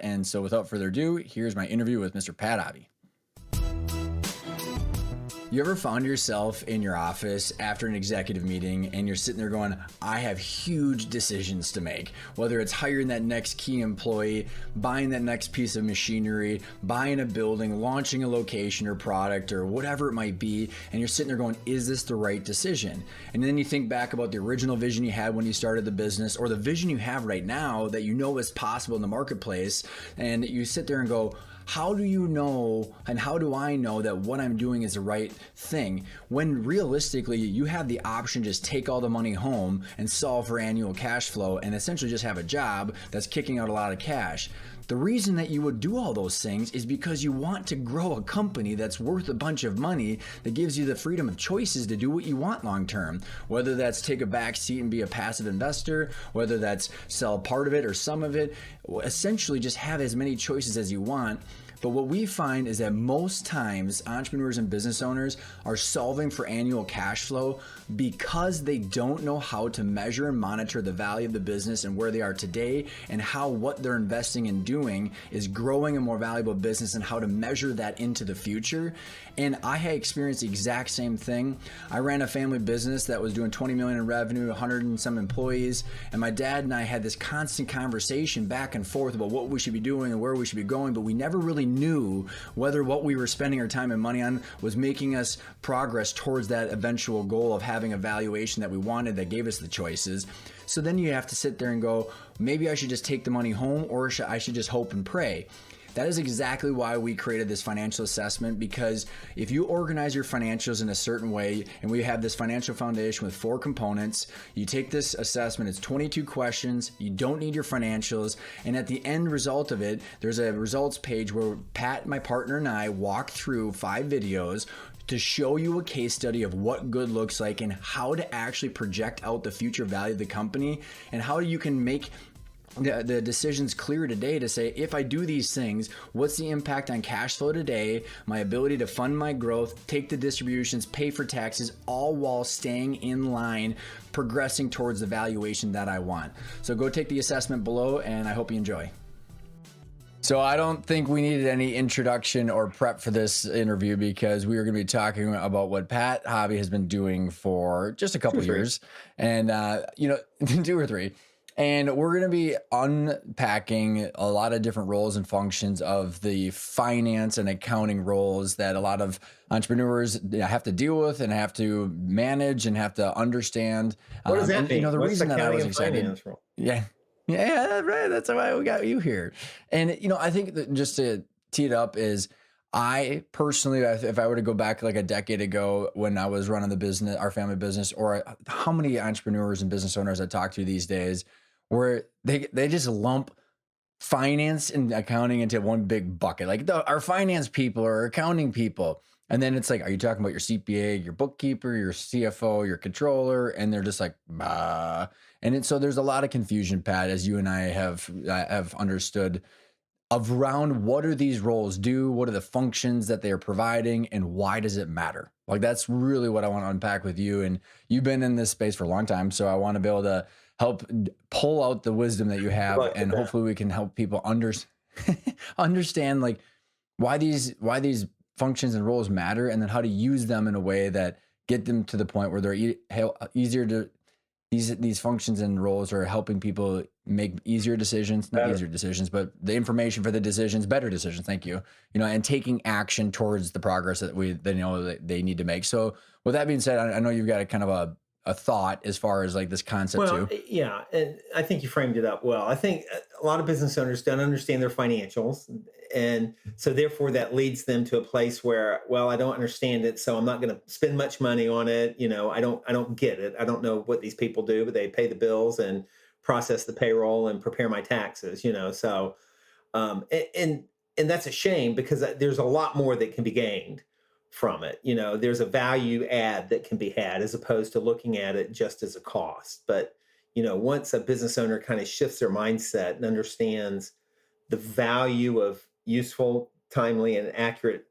And so without further ado, here's my interview with Mr. Pat Hobby. You ever found yourself in your office after an executive meeting and you're sitting there going, I have huge decisions to make, whether it's hiring that next key employee, buying that next piece of machinery, buying a building, launching a location or product or whatever it might be, and you're sitting there going, is this the right decision? And then you think back about the original vision you had when you started the business or the vision you have right now that you know is possible in the marketplace, and you sit there and go, how do you know and how do I know that what I'm doing is the right thing when realistically you have the option to just take all the money home and solve for annual cash flow and essentially just have a job that's kicking out a lot of cash? The reason that you would do all those things is because you want to grow a company that's worth a bunch of money that gives you the freedom of choices to do what you want long term, whether that's take a back seat and be a passive investor, whether that's sell part of it or some of it, essentially just have as many choices as you want. But what we find is that most times entrepreneurs and business owners are solving for annual cash flow because they don't know how to measure and monitor the value of the business and where they are today and how what they're investing in doing is growing a more valuable business and how to measure that into the future. And I had experienced the exact same thing. I ran a family business that was doing 20 million in revenue, 100 and some employees. And my dad and I had this constant conversation back and forth about what we should be doing and where we should be going, but we never really knew whether what we were spending our time and money on was making us progress towards that eventual goal of having a valuation that we wanted that gave us the choices. So then you have to sit there and go, maybe I should just take the money home or I should just hope and pray. That is exactly why we created this financial assessment, because if you organize your financials in a certain way, and we have this financial foundation with 4 components, you take this assessment, it's 22 questions, you don't need your financials, and at the end result of it, there's a results page where Pat, my partner, and I walk through 5 videos to show you a case study of what good looks like and how to actually project out the future value of the company and how you can make the decisions clear today to say, if I do these things, what's the impact on cash flow today, my ability to fund my growth, take the distributions, pay for taxes, all while staying in line, progressing towards the valuation that I want. So go take the assessment below, and I hope you enjoy. So I don't think we needed any introduction or prep for this interview because we are going to be talking about what Pat Hobby has been doing for just a couple of years, and 2 or 3. And we're going to be unpacking a lot of different roles and functions of the finance and accounting roles that a lot of entrepreneurs have to deal with and have to manage and have to understand. What does that mean? The What's reason that I was excited. role? Yeah, right. That's why we got you here. And, I think that just to tee it up is, I personally, if I were to go back like a decade ago when I was running the business, our family business, or how many entrepreneurs and business owners I talk to these days, where they just lump finance and accounting into one big bucket. Like our finance people or accounting people. And then it's like, are you talking about your CPA, your bookkeeper, your CFO, your controller? And they're just like, bah. And so there's a lot of confusion, Pat, as you and I have understood around what do these roles do, what are the functions that they are providing, and why does it matter? Like, that's really what I want to unpack with you. And you've been in this space for a long time, so I want to be able to help pull out the wisdom that you have, and hopefully we can help people understand like why these functions and roles matter, and then how to use them in a way that get them to the point where they're easier to. These functions and roles are helping people make easier decisions, not easier decisions, but the information for the decisions, better decisions. Thank you. And taking action towards the progress that they need to make. So with that being said, I know you've got a kind of a thought as far as like this concept too. Yeah. And I think you framed it up well. I think a lot of business owners don't understand their financials. And so therefore that leads them to a place where, well, I don't understand it, so I'm not going to spend much money on it. I don't get it. I don't know what these people do, but they pay the bills and process the payroll and prepare my taxes, So, and that's a shame because there's a lot more that can be gained from it. There's a value add that can be had as opposed to looking at it just as a cost. But, once a business owner kind of shifts their mindset and understands the value of useful, timely, and accurate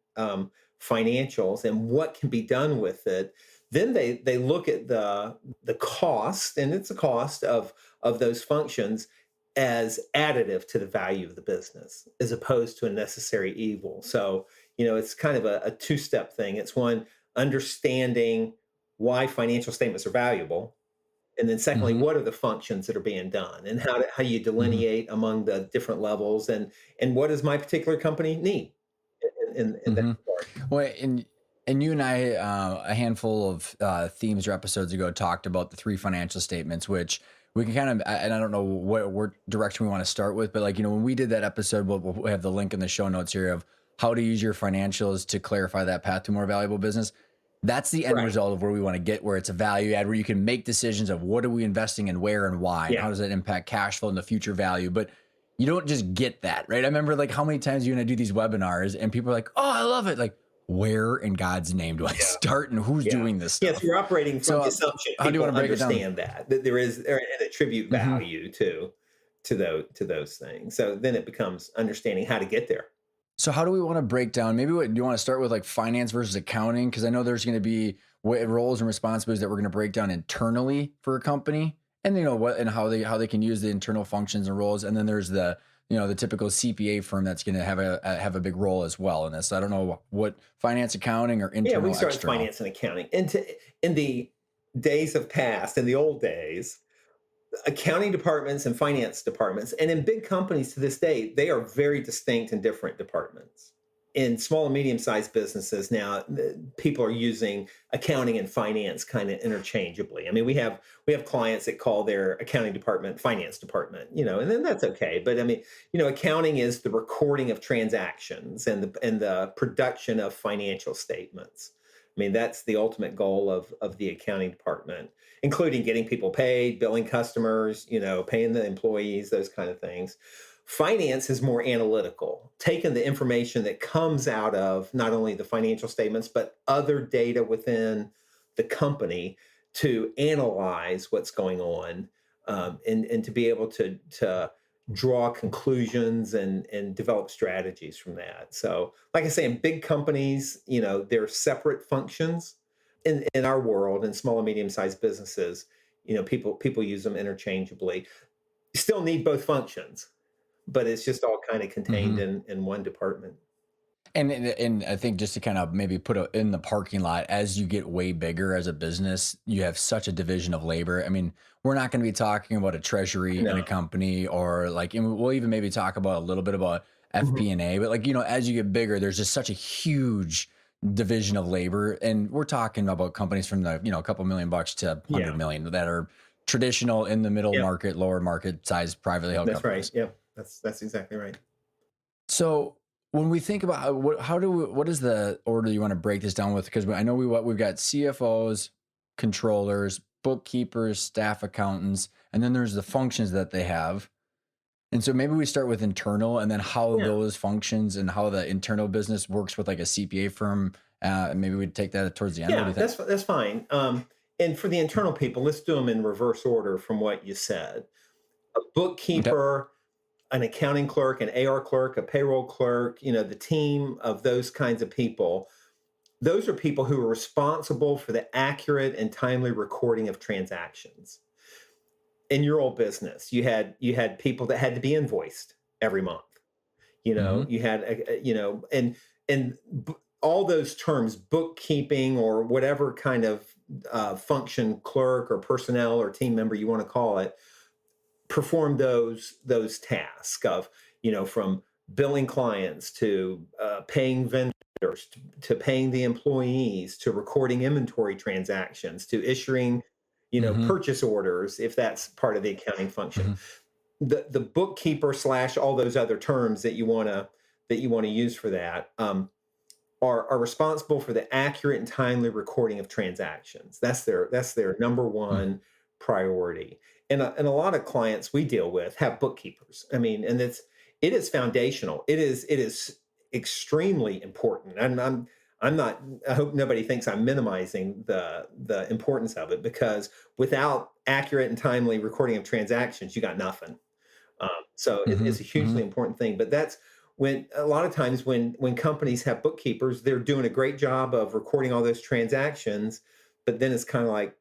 financials and what can be done with it, then they look at the cost, and it's a cost of those functions, as additive to the value of the business as opposed to a necessary evil. So, it's kind of a two-step thing. It's one, understanding why financial statements are valuable. And then secondly, Hmm. what are the functions that are being done and how you Hmm. delineate among the different levels and what does my particular company need in that Hmm. regard? Well, and you and I, a handful of themes or episodes ago, talked about the three financial statements, which we can kind of, and I don't know what direction we want to start with, but like, when we did that episode, we'll have the link in the show notes here of how to use your financials to clarify that path to more valuable business. That's the end Right. result of where we want to get, where it's a value add, where you can make decisions of what are we investing in, where and why, and Yeah. how does that impact cash flow and the future value. But you don't just get that, right? I remember like how many times you and I do these webinars and people are like, oh, I love it. Like, where in God's name do I Yeah. start and who's Yeah. doing this Yes, stuff? you're operating from So, the assumption how do you want people to break it down? understand that there is and attribute Hmm. value to those things. So then it becomes understanding how to get there. So, how do we want to break down? Maybe what do you want to start with, like finance versus accounting? Because I know there's going to be roles and responsibilities that we're going to break down internally for a company, and what and how they can use the internal functions and roles. And then there's the typical CPA firm that's going to have a big role as well in this. So I don't know what finance, accounting, or Yeah, we can internal, start with external. finance and accounting. In the days of past, in the old days, accounting departments and finance departments, and in big companies to this day, they are very distinct and different departments. In small and medium-sized businesses now, people are using accounting and finance kind of interchangeably. I mean, we have clients that call their accounting department finance department, and then that's okay. But I mean, accounting is the recording of transactions and the production of financial statements. I mean, that's the ultimate goal of the accounting department, including getting people paid, billing customers, paying the employees, those kind of things. Finance is more analytical, taking the information that comes out of not only the financial statements, but other data within the company to analyze what's going on, and to be able to draw conclusions and develop strategies from that. So, like I say, in big companies, they're separate functions. In our world, in small and medium sized businesses, people use them interchangeably. You still need both functions, but it's just all kind of contained Hmm. in one department. And I think just to kind of maybe put in the parking lot, as you get way bigger as a business, you have such a division of labor. I mean, we're not going to be talking about a treasury in No. a company, or like, and we'll even maybe talk about a little bit about Mhm. FP&A, but like, as you get bigger, there's just such a huge division of labor. And we're talking about companies from a couple $1,000,000 to Yeah. 100 million that are traditional in the middle Yep. market, lower market size privately held That's right. companies. Yep. That's exactly right. So when we think about what is the order you want to break this down with? Because I know we've got CFOs, controllers, bookkeepers, staff accountants, and then there's the functions that they have. And so maybe we start with internal, and then how Yeah. those functions and how the internal business works with like a CPA firm. And maybe we'd take that towards the end. What do Yeah. you think? That's fine. And for the internal people, let's do them in reverse order from what you said. A Okay. bookkeeper, an accounting clerk, an AR clerk, a payroll clerk, the team of those kinds of people. Those are people who are responsible for the accurate and timely recording of transactions. In your old business, you had people that had to be invoiced every month. Mm-hmm. You had and all those terms, bookkeeping or whatever kind of function, clerk or personnel or team member you want to call it, perform those tasks of from billing clients to paying vendors to paying the employees to recording inventory transactions to issuing Mm-hmm. purchase orders if that's part of the accounting function. Mm-hmm. The bookkeeper slash all those other terms that you want to use for that, are responsible for the accurate and timely recording of transactions. That's their number one priority. And a lot of clients we deal with have bookkeepers. I mean, and it is foundational. It is extremely important. I'm not. I hope nobody thinks I'm minimizing the importance of it, because without accurate and timely recording of transactions, you got nothing. So Mm-hmm. it's a Mm-hmm. hugely important thing. But that's when a lot of times when companies have bookkeepers, they're doing a great job of recording all those transactions. But then it's kind of like,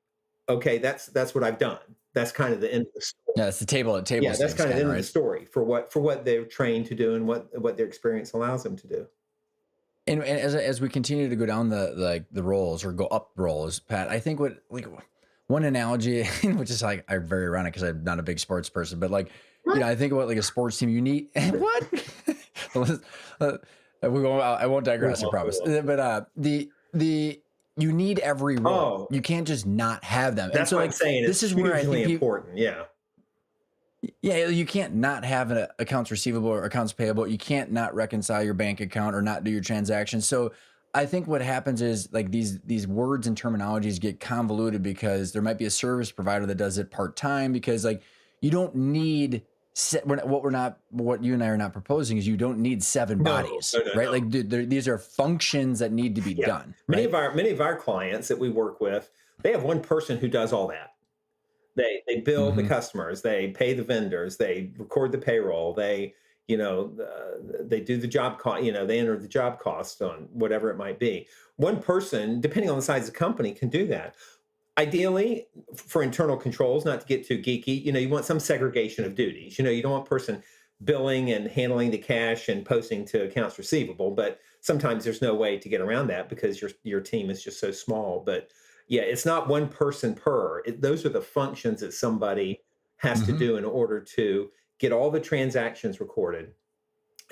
okay, that's what I've done. That's kind of the end of the story. Yeah, it's the table Yeah, that's stakes kind of the kind end of, of the right? story for what they're trained to do and what their experience allows them to do. And as we continue to go down the roles or go up roles, Pat, I think what like one analogy, which is like I'm very ironic because I'm not a big sports person, but like I think about like a sports team. You need what? We won't, I won't digress. I promise. But the you need every role. Oh, You can't just not have them. And that's so what I'm like saying. this It's is where I hugely think people. important. Yeah. Yeah, you can't not have an accounts receivable or accounts payable. You can't not reconcile your bank account or not do your transactions. So I think what happens is like these words and terminologies get convoluted because there might be a service provider that does it part time because like you don't need what you and I are not proposing is you don't need seven No, bodies, no, no, right? no. Like these are functions that need to be Yeah. done, Many right? of our clients that we work with, they have one person who does all that. They bill the Mm-hmm. customers, they pay the vendors, they record the payroll, they do the job cost, they enter the job cost on whatever it might be. One person, depending on the size of the company, can do that. Ideally, for internal controls, not to get too geeky, you want some segregation of duties. You don't want a person billing and handling the cash and posting to accounts receivable, but sometimes there's no way to get around that because your team is just so small. But yeah, it's not one person per. Those are the functions that somebody has to Mm-hmm. do in order to get all the transactions recorded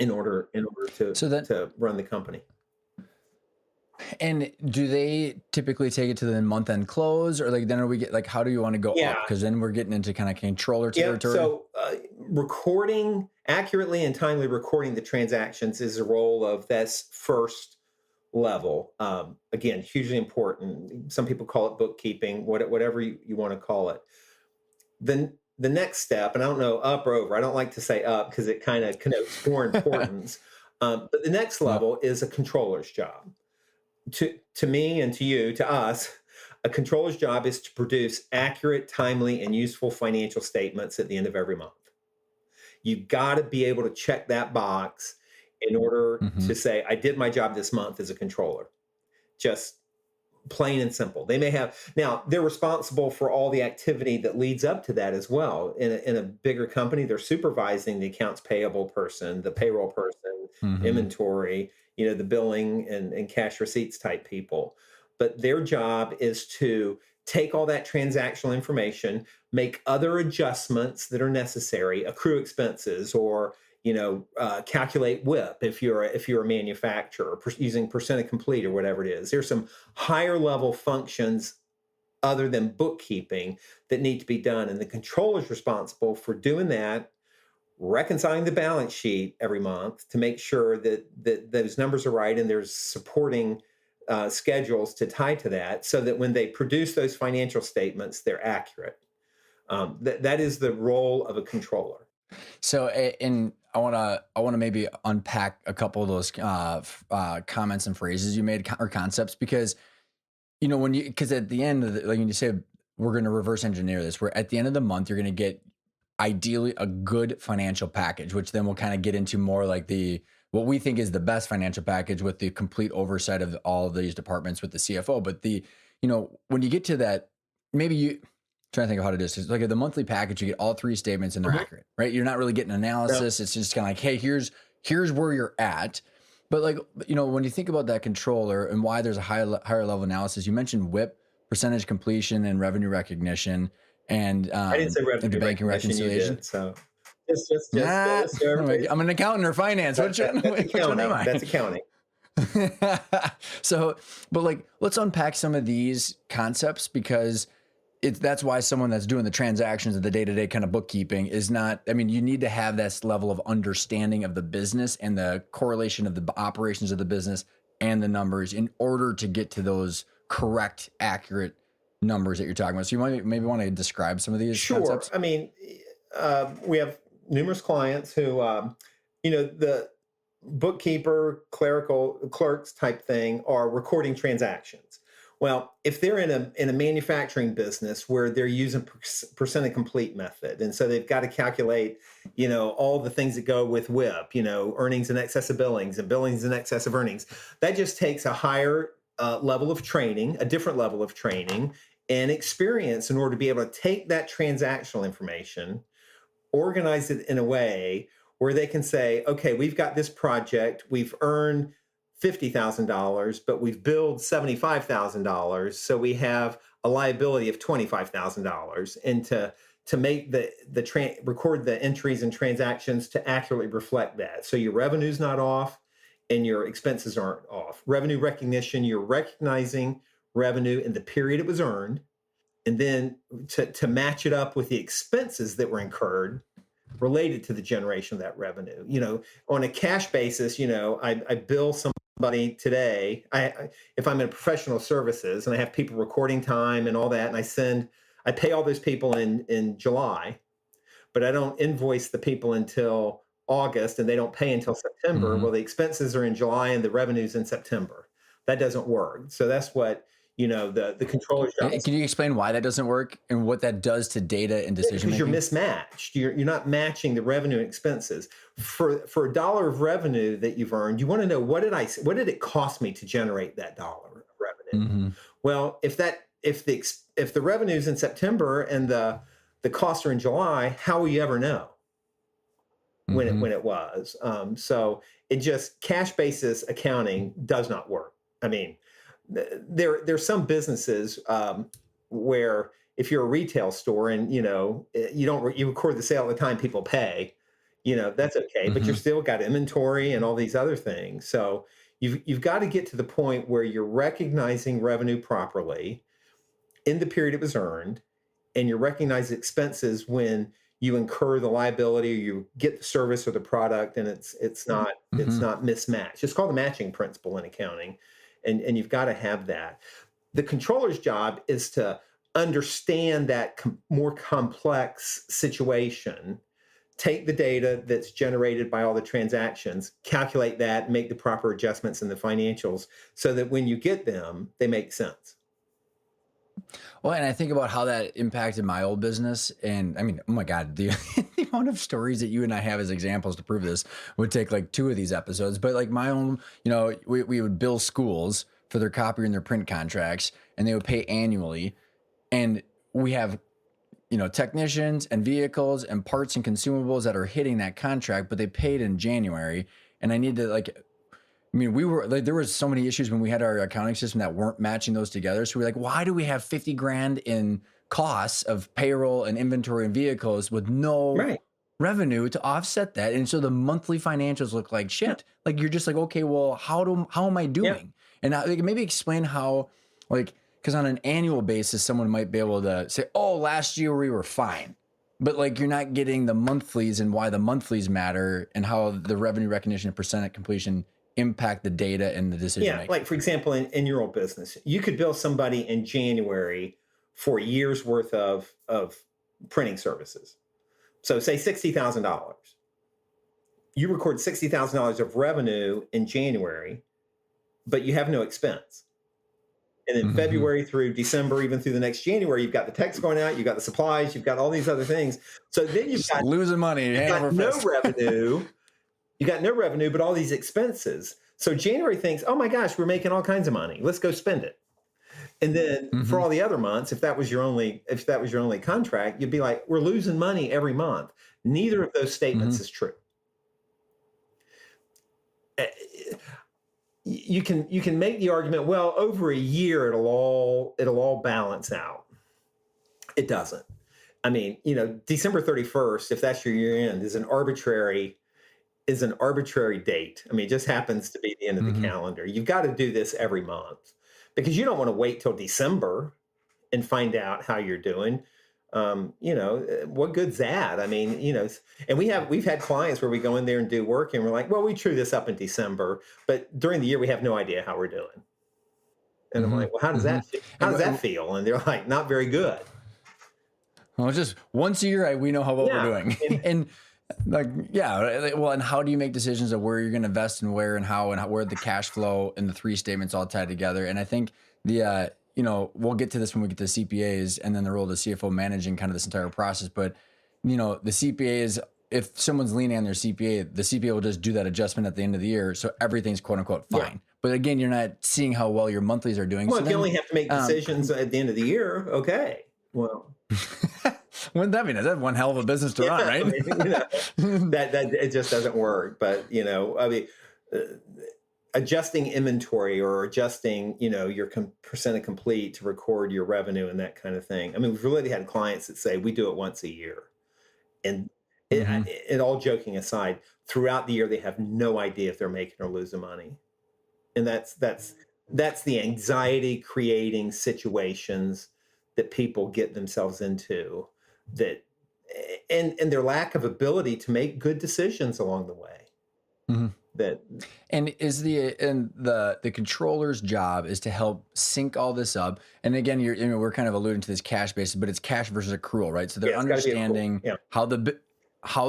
in order to So then, to run the company. and do they typically take it to the month end close or like then are we get like how do you want to go Yeah. up? Because then we're getting into kind of controller Yeah, territory. so recording accurately and timely recording the transactions is a role of this first level. Again, hugely important. Some people call it bookkeeping, whatever you want to call it. Then the next step, and I don't know up or over. I don't like to say up because it kind of connotes more importance. But the next Yeah. level is a controller's job. To me and to you, to us, a controller's job is to produce accurate, timely, and useful financial statements at the end of every month. You've got to be able to check that box in order Mm-hmm. to say, I did my job this month as a controller. Just plain and simple. Now they're responsible for all the activity that leads up to that as well. In a bigger company, they're supervising the accounts payable person, the payroll person, Mm-hmm. inventory, the billing and cash receipts type people. But their job is to take all that transactional information, make other adjustments that are necessary, accrue expenses, or calculate WIP if you're a manufacturer using percent of complete or whatever it is. There's some higher level functions other than bookkeeping that need to be done, and the controller is responsible for doing that, reconciling the balance sheet every month to make sure that those numbers are right, and there's supporting schedules to tie to that, so that when they produce those financial statements, they're accurate. That is the role of a controller. So, and I want to maybe unpack a couple of those comments and phrases you made or concepts because, because at the end of like when you say we're going to reverse engineer this, where at the end of the month, you're going to get ideally a good financial package, which then we'll kind of get into more like what we think is the best financial package with the complete oversight of all of these departments with the CFO. But when you get to that, maybe trying to think of how to do this. It's like the monthly package, you get all three statements and they're accurate, right? You're not really getting analysis. It's just kind of like, hey, here's where you're at. But like, when you think about that controller and why there's a higher level analysis, you mentioned WIP, percentage completion, and revenue recognition, and I didn't say and the revenue banking recognition, you reconciliation. did. So just Nah, so everybody, I'm an accountant or finance. that's Which one am accounting. I? That's accounting. So, but like, let's unpack some of these concepts because that's why someone that's doing the transactions of the day-to-day kind of bookkeeping is not, I mean, you need to have this level of understanding of the business and the correlation of the operations of the business and the numbers in order to get to those correct, accurate numbers that you're talking about. So you might maybe want to describe some of these concepts. I mean, we have numerous clients who, the bookkeeper, clerks type thing are recording transactions. Well, if they're in a manufacturing business where they're using percent of complete method, and so they've got to calculate, all the things that go with WIP, earnings in excess of billings and billings in excess of earnings, that just takes a higher level of training, a different level of training and experience in order to be able to take that transactional information, organize it in a way where they can say, okay, we've got this project, we've earned $50,000, but we've billed $75,000. So we have a liability of $25,000. And to make record the entries and transactions to accurately reflect that. So your revenue's not off and your expenses aren't off. Revenue recognition, you're recognizing revenue in the period it was earned, and then to match it up with the expenses that were incurred related to the generation of that revenue. On a cash basis, I bill somebody today. If I'm in professional services and I have people recording time and all that, and I pay all those people in July, but I don't invoice the people until August, and they don't pay until September. Mm-hmm. Well, the expenses are in July and the revenue's in September. That doesn't work. So that's what the controller's job. Can you explain why that doesn't work and what that does to data and decision making? Because you're mismatched. You're not matching the revenue and expenses. For a dollar of revenue that you've earned, you want to know what did it cost me to generate that dollar of revenue? Mm-hmm. Well, if the revenue's in September and the costs are in July, how will you ever know when it was? So it just cash basis accounting does not work. I mean, there's some businesses where if you're a retail store and you record the sale at the time people pay, that's okay, but you're still got inventory and all these other things. So you've got to get to the point where you're recognizing revenue properly in the period it was earned, and you recognize expenses when you incur the liability or you get the service or the product, and it's not mismatched. It's called the matching principle in accounting. And you've got to have that. The controller's job is to understand that more complex situation, take the data that's generated by all the transactions, calculate that, make the proper adjustments in the financials so that when you get them, they make sense. Well, and I think about how that impacted my old business. And I mean, oh my God, the amount of stories that you and I have as examples to prove this would take like 2 of these episodes. But like my own, we would bill schools for their copy and their print contracts, and they would pay annually. And we have, technicians and vehicles and parts and consumables that are hitting that contract, but they paid in January. And I need to there was so many issues when we had our accounting system that weren't matching those together. So we're like, why do we have 50 grand in costs of payroll and inventory and vehicles with no revenue to offset that? And so the monthly financials look like shit. Like you're just like, okay, well, how am I doing? And maybe explain how, because on an annual basis, someone might be able to say, oh, last year we were fine. But like you're not getting the monthlies and why the monthlies matter and how the revenue recognition and percent completion impact the data and the decision making. Like for example, in your old business, you could bill somebody in January for a year's worth of printing services. So say $60,000. You record $60,000 of revenue in January, but you have no expense. And then February through December, even through the next January, you've got the text going out, you've got the supplies, you've got all these other things. So then you've got losing money. You've got no revenue. You got no revenue, but all these expenses. So January thinks, oh my gosh, we're making all kinds of money. Let's go spend it. And then for all the other months, if that was your only contract, you'd be like, we're losing money every month. Neither of those statements is true. You can make the argument, well, over a year it'll all balance out. It doesn't. I mean, December 31st, if that's your year end, is an arbitrary date. I mean, it just happens to be the end of the calendar. You've got to do this every month because you don't want to wait till December and find out how you're doing. What good's that? I mean, and we've had clients where we go in there and do work and we're like, well, we true this up in December, but during the year we have no idea how we're doing. And I'm like, well, how does that feel? And they're like, not very good. Well, just once a year, we know what we're doing. And and how do you make decisions of where you're going to invest and where and how and where the cash flow and the 3 statements all tied together? And I think we'll get to this when we get to CPAs and then the role of the CFO managing kind of this entire process. But, the CPAs, if someone's leaning on their CPA, the CPA will just do that adjustment at the end of the year. So everything's quote unquote fine. but again, you're not seeing how well your monthlies are doing. Well, So if you then, only have to make decisions at the end of the year, okay. Well, wouldn't that be nice? That's one hell of a business to run, yeah, I right? mean, that it just doesn't work. But I mean, uh, adjusting inventory or adjusting, your percent of complete to record your revenue and that kind of thing. I mean, we've really had clients that say we do it once a year, and Hmm. it all joking aside, throughout the year they have no idea if they're making or losing money, and that's the anxiety creating situations that people get themselves into, that and their lack of ability to make good decisions along the way. Hmm. That And the controller's job is to help sync all this up. And again, we're kind of alluding to this cash basis, but it's cash versus accrual, right? So they're yeah, it's got to be a cool. understanding Yeah. how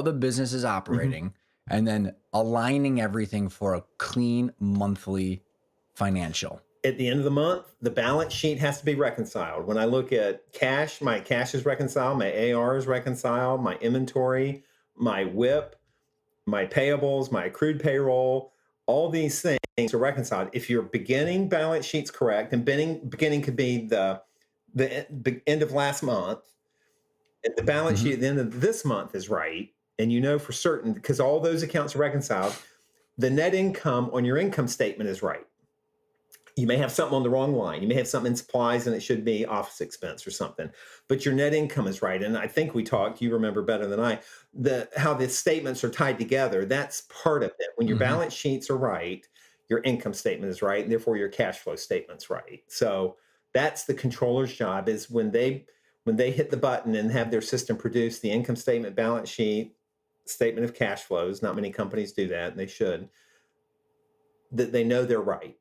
the business is Mhm. operating, and then aligning everything for a clean monthly financial. At the end of the month, the balance sheet has to be reconciled. When I look at cash, my cash is reconciled, my AR is reconciled, my inventory, my WIP, my payables, my accrued payroll, all these things are reconciled. If your beginning balance sheet's correct, and beginning could be the end of last month, and the balance Hmm. sheet at the end of this month is right, and for certain because all those accounts are reconciled, the net income on your income statement is right. You may have something on the wrong line. You may have something in supplies and it should be office expense or something, but your net income is right. And I think we talked, you remember better than I, how the statements are tied together. That's part of it. When your Hmm. balance sheets are right, your income statement is right, and therefore your cash flow statement's right. So that's the controller's job, is when they hit the button and have their system produce the income statement, balance sheet, statement of cash flows. Not many companies do that, and they should. That they know they're right.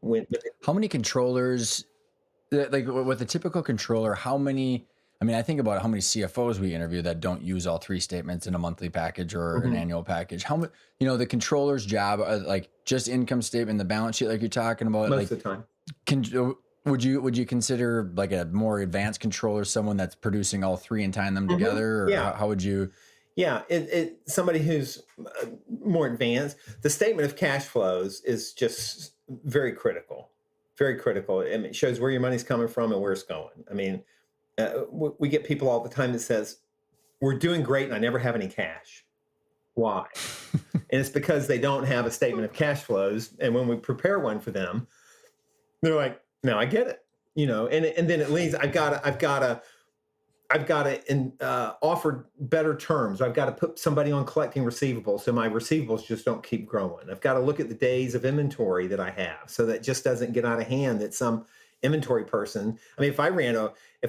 When How many controllers, like with a typical controller, how many? I mean, I think about how many CFOs we interview that don't use all three statements in a monthly package or an Mhm. annual package. How many? The controller's job, like just income statement, the balance sheet, like you're talking about. Most Like, of the time. can would you consider like a more advanced controller someone that's producing all three and tying them Mhm. together, or Yeah. how would you? Yeah. Somebody who's more advanced. The statement of cash flows is just very critical. Very critical. I mean, it shows where your money's coming from and where it's going. I mean, we get people all the time that says, "We're doing great, and I never have any cash." Why? And it's because they don't have a statement of cash flows. And when we prepare one for them, they're like, "No, I get it." And then it leads. I've got to offer better terms. I've got to put somebody on collecting receivables so my receivables just don't keep growing. I've got to look at the days of inventory that I have so that just doesn't get out of hand, that some inventory person. I mean, if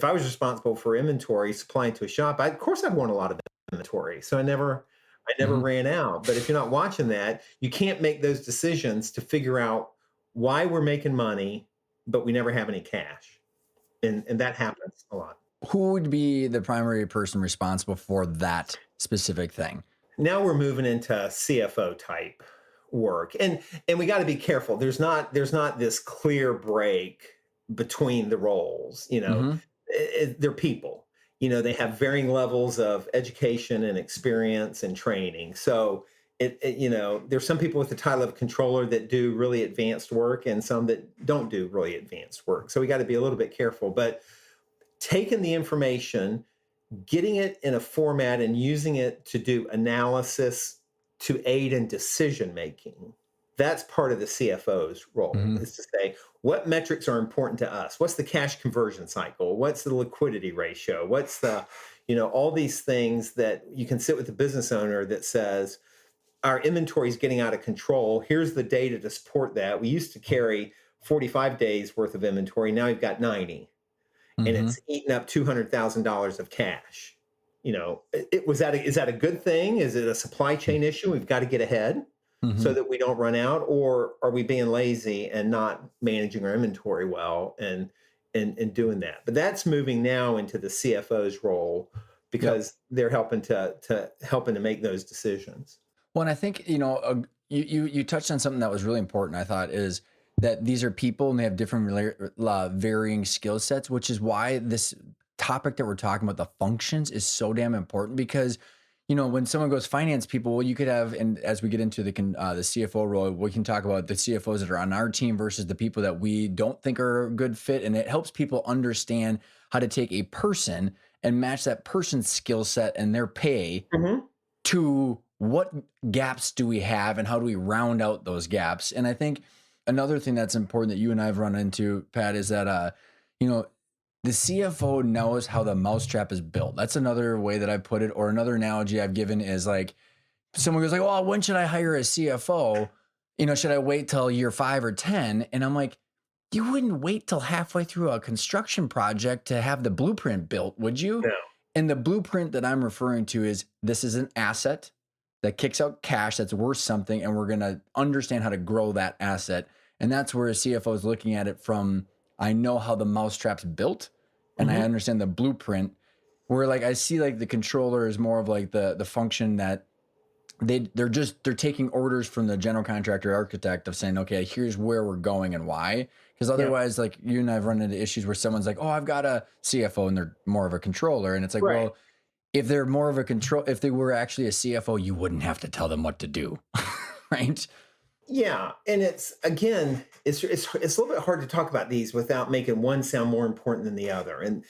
I was responsible for inventory supplying to a shop, of course I'd want a lot of inventory. So I never Mhm. ran out. But if you're not watching that, you can't make those decisions to figure out why we're making money, but we never have any cash. And that happens a lot. Who would be the primary person responsible for that specific thing? Now we're moving into CFO type work, and we got to be careful. There's not this clear break between the roles. Hmm. They're people. They have varying levels of education and experience and training. So there's some people with the title of controller that do really advanced work, and some that don't do really advanced work. So we got to be a little bit careful. But taking the information, getting it in a format and using it to do analysis to aid in decision making. That's part of the CFO's role, Hmm. is to say, what metrics are important to us? What's the cash conversion cycle? What's the liquidity ratio? What's all these things that you can sit with the business owner that says, our inventory is getting out of control. Here's the data to support that. We used to carry 45 days worth of inventory. Now we've got 90, and Hmm. it's eaten up $200,000 of cash. Is that a good thing? Is it a supply chain issue? We've got to get ahead Hmm. so that we don't run out, or are we being lazy and not managing our inventory well and doing that? But that's moving now into the CFO's role, Yep. because they're helping to make those decisions. Well, and I think you touched on something that was really important. I thought is that these are people and they have different varying skill sets, which is why this topic that we're talking about, the functions, is so damn important because when someone goes finance people, well, you could have, and as we get into the CFO role, we can talk about the CFOs that are on our team versus the people that we don't think are a good fit. And it helps people understand how to take a person and match that person's skill set and their pay to what gaps do we have and how do we round out those gaps. And I think another thing that's important that you and I have run into, Pat, is that, the CFO knows how the mousetrap is built. That's another way that I put it, or another analogy I've given is like, someone goes like, "Oh, when should I hire a CFO? Should I wait till year 5 or 10?" And I'm like, you wouldn't wait till halfway through a construction project to have the blueprint built, would you? No. And the blueprint that I'm referring to is, this is an asset that kicks out cash that's worth something, and we're going to understand how to grow that asset. And that's where a CFO is looking at it from, I know how the mousetrap's built and I understand the blueprint, where like I see like the controller is more of like the function that they're taking orders from the general contractor architect of saying, okay, here's where we're going and why. Because otherwise, like you and I have run into issues where someone's like, "Oh, I've got a CFO," and they're more of a controller. And it's like, well, if they're more of a if they were actually a CFO, you wouldn't have to tell them what to do. Right? Yeah, and it's again, it's a little bit hard to talk about these without making one sound more important than the other, and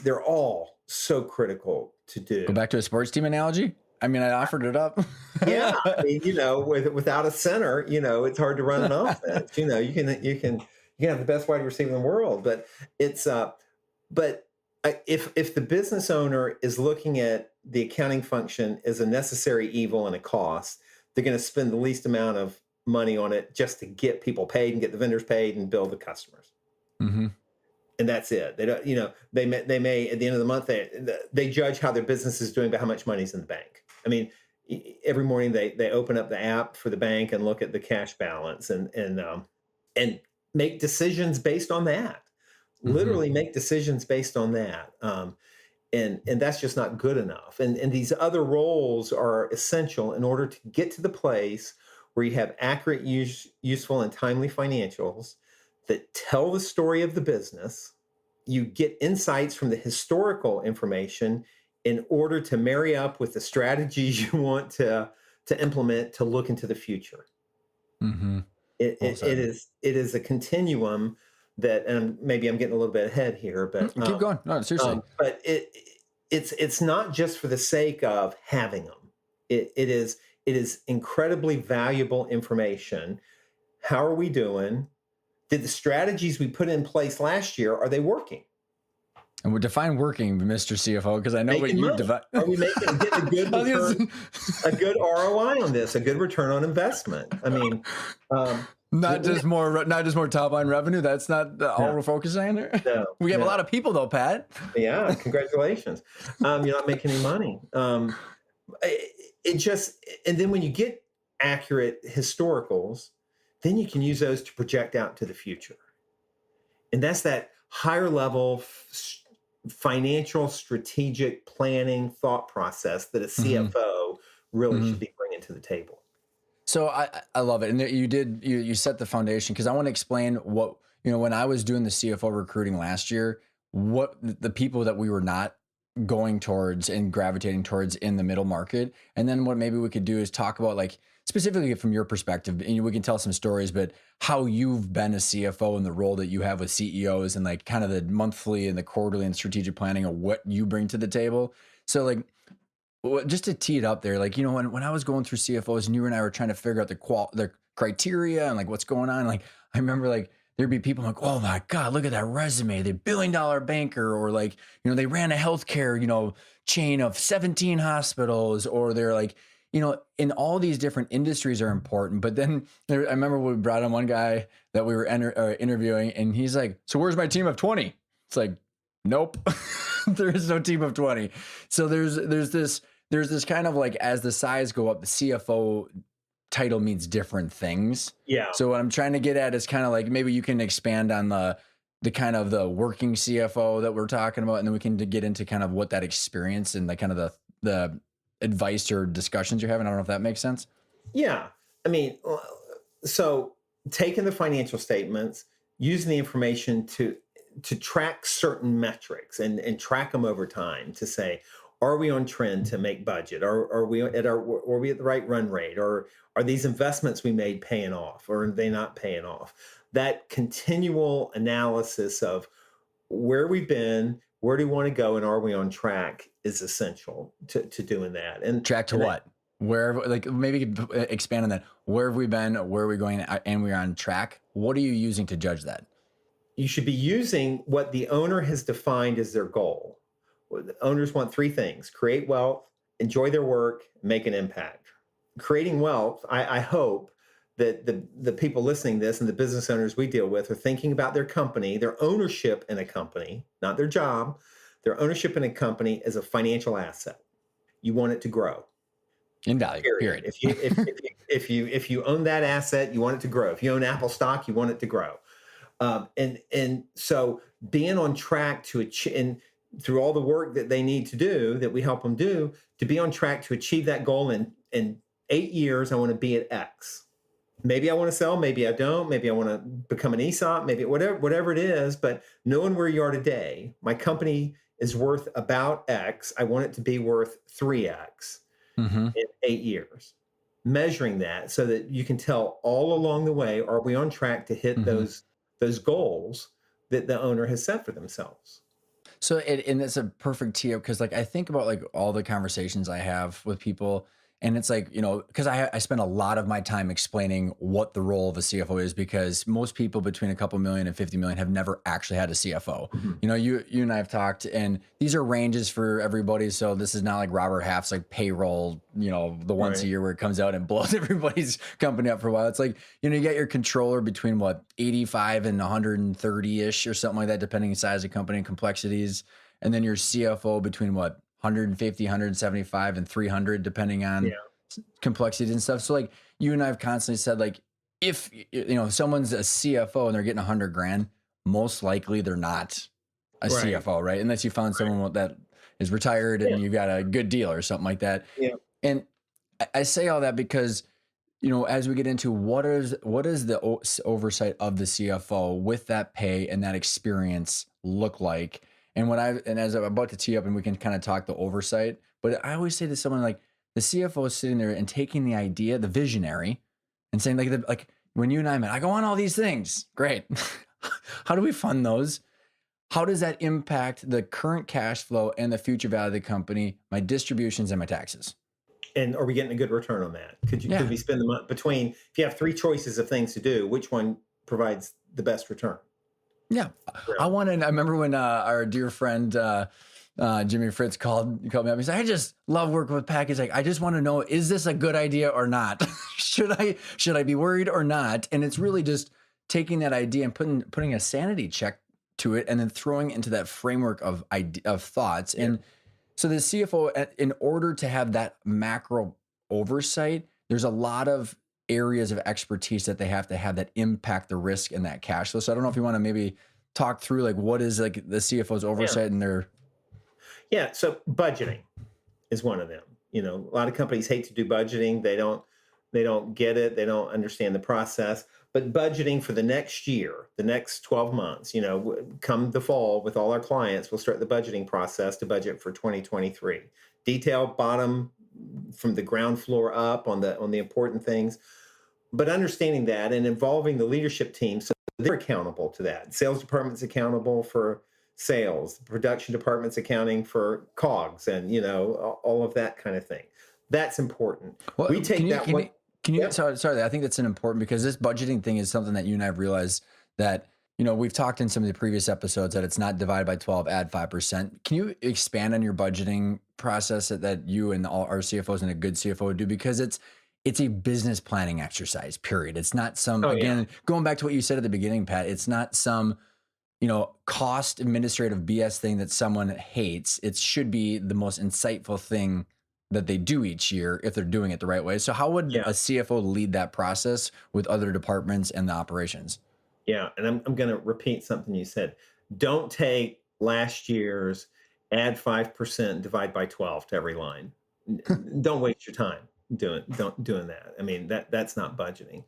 they're all so critical to do. Go back to a sports team analogy. I mean, I offered it up. Yeah, I mean, without a center, it's hard to run an offense. You can have the best wide receiver in the world, but if the business owner is looking at the accounting function as a necessary evil and a cost, they're going to spend the least amount of money on it just to get people paid and get the vendors paid and bill the customers. And that's it. They don't, they may at the end of the month, they judge how their business is doing by how much money's in the bank. I mean, every morning they open up the app for the bank and look at the cash balance and make decisions based on that. Literally make decisions based on that. And that's just not good enough. And these other roles are essential in order to get to the place where you have accurate, useful, and timely financials that tell the story of the business. You get insights from the historical information in order to marry up with the strategies you want to implement to look into the future. It is a continuum that, and maybe I'm getting a little bit ahead here, but keep going. No, seriously. But it's not just for the sake of having them. It is incredibly valuable information. How are we doing? Did the strategies we put in place last year, are they working? And we define working, Mr. CFO, because I know what you define. Are we getting a good return, a good ROI on this, a good return on investment? I mean, not just more top line revenue. That's not all we're focusing on there. No, we have a lot of people though, Pat. Yeah, congratulations. You're not making any money. And then when you get accurate historicals, then you can use those to project out to the future. And that's that higher level financial strategic planning thought process that a CFO really should be bringing to the table. So I love it. And you set the foundation, because I want to explain what, when I was doing the CFO recruiting last year, what the people that we were not going towards and gravitating towards in the middle market. And then what maybe we could do is talk about, like, specifically from your perspective, and we can tell some stories, but how you've been a CFO and the role that you have with CEOs and like kind of the monthly and the quarterly and strategic planning of what you bring to the table. So like, just to tee it up there, like, when I was going through CFOs and you and I were trying to figure out the criteria and like what's going on, like I remember like there'd be people like, "Oh my God, look at that resume, the $1 billion banker," or like, they ran a healthcare, chain of 17 hospitals, or they're like, in all these different industries are important. But then I remember we brought on one guy that we were interviewing, and he's like, "So where's my team of 20? It's like, nope, there is no team of 20. So there's this kind of like, as the size go up, the CFO title means different things. Yeah. So what I'm trying to get at is kind of like, maybe you can expand on the kind of the working CFO that we're talking about, and then we can get into kind of what that experience and the kind of the advice or discussions you're having. I don't know if that makes sense. Yeah. I mean, so taking the financial statements, using the information to track certain metrics and track them over time to say, Are we on trend to make budget? Are we at the right run rate? Or are these investments we made paying off, or are they not paying off? That continual analysis of where we've been, where do we want to go, and are we on track is essential to doing that. Track to what? Where, like, maybe expand on that. Where have we been? Where are we going? And we're on track. What are you using to judge that? You should be using what the owner has defined as their goal. The owners want three things: create wealth, enjoy their work, make an impact. Creating wealth, I hope that the people listening to this and the business owners we deal with are thinking about their company, their ownership in a company, not their job, their ownership in a company as a financial asset. You want it to grow. In value, period. If you own that asset, you want it to grow. If you own Apple stock, you want it to grow. And so being on track to achieve, and through all the work that they need to do, that we help them do, to be on track to achieve that goal in 8 years, I want to be at X. Maybe I want to sell, maybe I don't, maybe I want to become an ESOP, maybe whatever it is, but knowing where you are today, my company is worth about X. I want it to be worth 3X in 8 years. Measuring that so that you can tell all along the way, are we on track to hit those goals that the owner has set for themselves? So, and it's a perfect tee up, because like I think about like all the conversations I have with people, and it's like, you know, because I spend a lot of my time explaining what the role of a CFO is, because most people between a couple million and 50 million have never actually had a CFO. You know, you and I have talked, and these are ranges for everybody. So this is not like Robert Half's like payroll, you know, the once a year where it comes out and blows everybody's company up for a while. It's like, you know, you got your controller between what, 85 and 130-ish or something like that, depending on size of company and complexities. And then your CFO between what, 150, 175 and 300, depending on complexity and stuff. So like you and I have constantly said, like, if, you know, someone's a CFO and they're getting 100 grand, most likely they're not a CFO, right? Unless you found someone that is retired and you got a good deal or something like that. And I say all that because, you know, as we get into what is the oversight of the CFO with that pay and that experience look like. And as I'm about to tee up, and we can kind of talk the oversight, but I always say to someone, like, the CFO is sitting there and taking the idea, the visionary, and saying, like when you and I met, I go on all these things. Great. How do we fund those? How does that impact the current cash flow and the future value of the company, my distributions and my taxes? And are we getting a good return on that? Could we spend the money between, if you have three choices of things to do, which one provides the best return? Yeah. I remember when our dear friend Jimmy Fritz called me up. He said, I just love working with Pat. He's like, I just want to know, is this a good idea or not? Should I be worried or not? And it's really just taking that idea and putting a sanity check to it, and then throwing into that framework of thoughts. And so the CFO, in order to have that macro oversight, there's a lot of areas of expertise that they have to have that impact the risk and that cash flow. So I don't know if you want to maybe talk through like what is like the CFO's oversight and their. Yeah. So budgeting is one of them. You know, a lot of companies hate to do budgeting. They don't get it. They don't understand the process. But budgeting for the next year, the next 12 months, you know, come the fall with all our clients, we'll start the budgeting process to budget for 2023. Detailed bottom from the ground floor up on the important things. But understanding that and involving the leadership team so they're accountable to that. Sales department's accountable for sales, production department's accounting for COGS, and, you know, all of that kind of thing. That's important. Well, we take sorry, I think that's an important, because this budgeting thing is something that you and I have realized that, you know, we've talked in some of the previous episodes that it's not divide by 12, add 5%. Can you expand on your budgeting process that you and all our CFOs and a good CFO would do? Because it's a business planning exercise, period. It's not some, going back to what you said at the beginning, Pat, it's not some, you know, cost administrative BS thing that someone hates. It should be the most insightful thing that they do each year if they're doing it the right way. So how would a CFO lead that process with other departments and the operations? Yeah. And I'm going to repeat something you said. Don't take last year's add 5%, divide by 12 to every line. Don't waste your time doing that. I mean, that's not budgeting.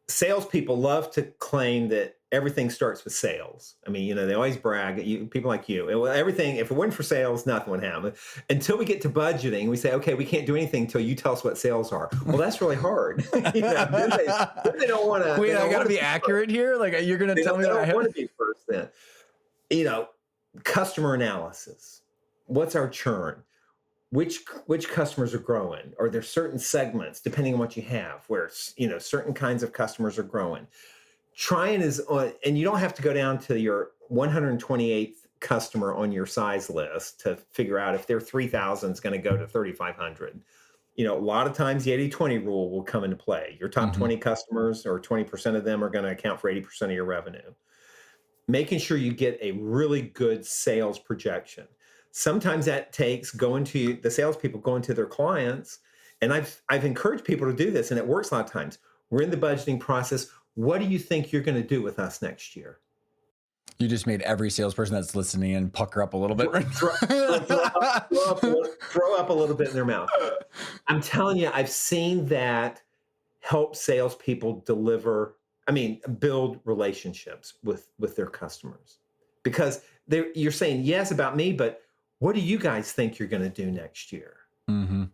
salespeople love to claim that everything starts with sales. I mean, they always brag at you, people like you. Well, everything, if it weren't for sales, nothing would happen. Until we get to budgeting, we say, okay, we can't do anything until you tell us what sales are. Well, that's really hard. Then they don't want to. Wait, I got to be accurate here. Like, you're going to tell me that I want to be first. Then, customer analysis. What's our churn? Which customers are growing? Are there certain segments, depending on what you have, where certain kinds of customers are growing? And you don't have to go down to your 128th customer on your size list to figure out if their 3,000 is going to go to 3,500. A lot of times the 80-20 rule will come into play. Your top 20 customers, or 20% of them, are going to account for 80% of your revenue. Making sure you get a really good sales projection. Sometimes that takes the salespeople going to their clients. And I've encouraged people to do this, and it works a lot of times. We're in the budgeting process. What do you think you're going to do with us next year? You just made every salesperson that's listening and pucker up a little bit. Throw up a little bit in their mouth. I'm telling you, I've seen that help salespeople build relationships with their customers, because you're saying yes about me, but what do you guys think you're going to do next year? Mm-hmm.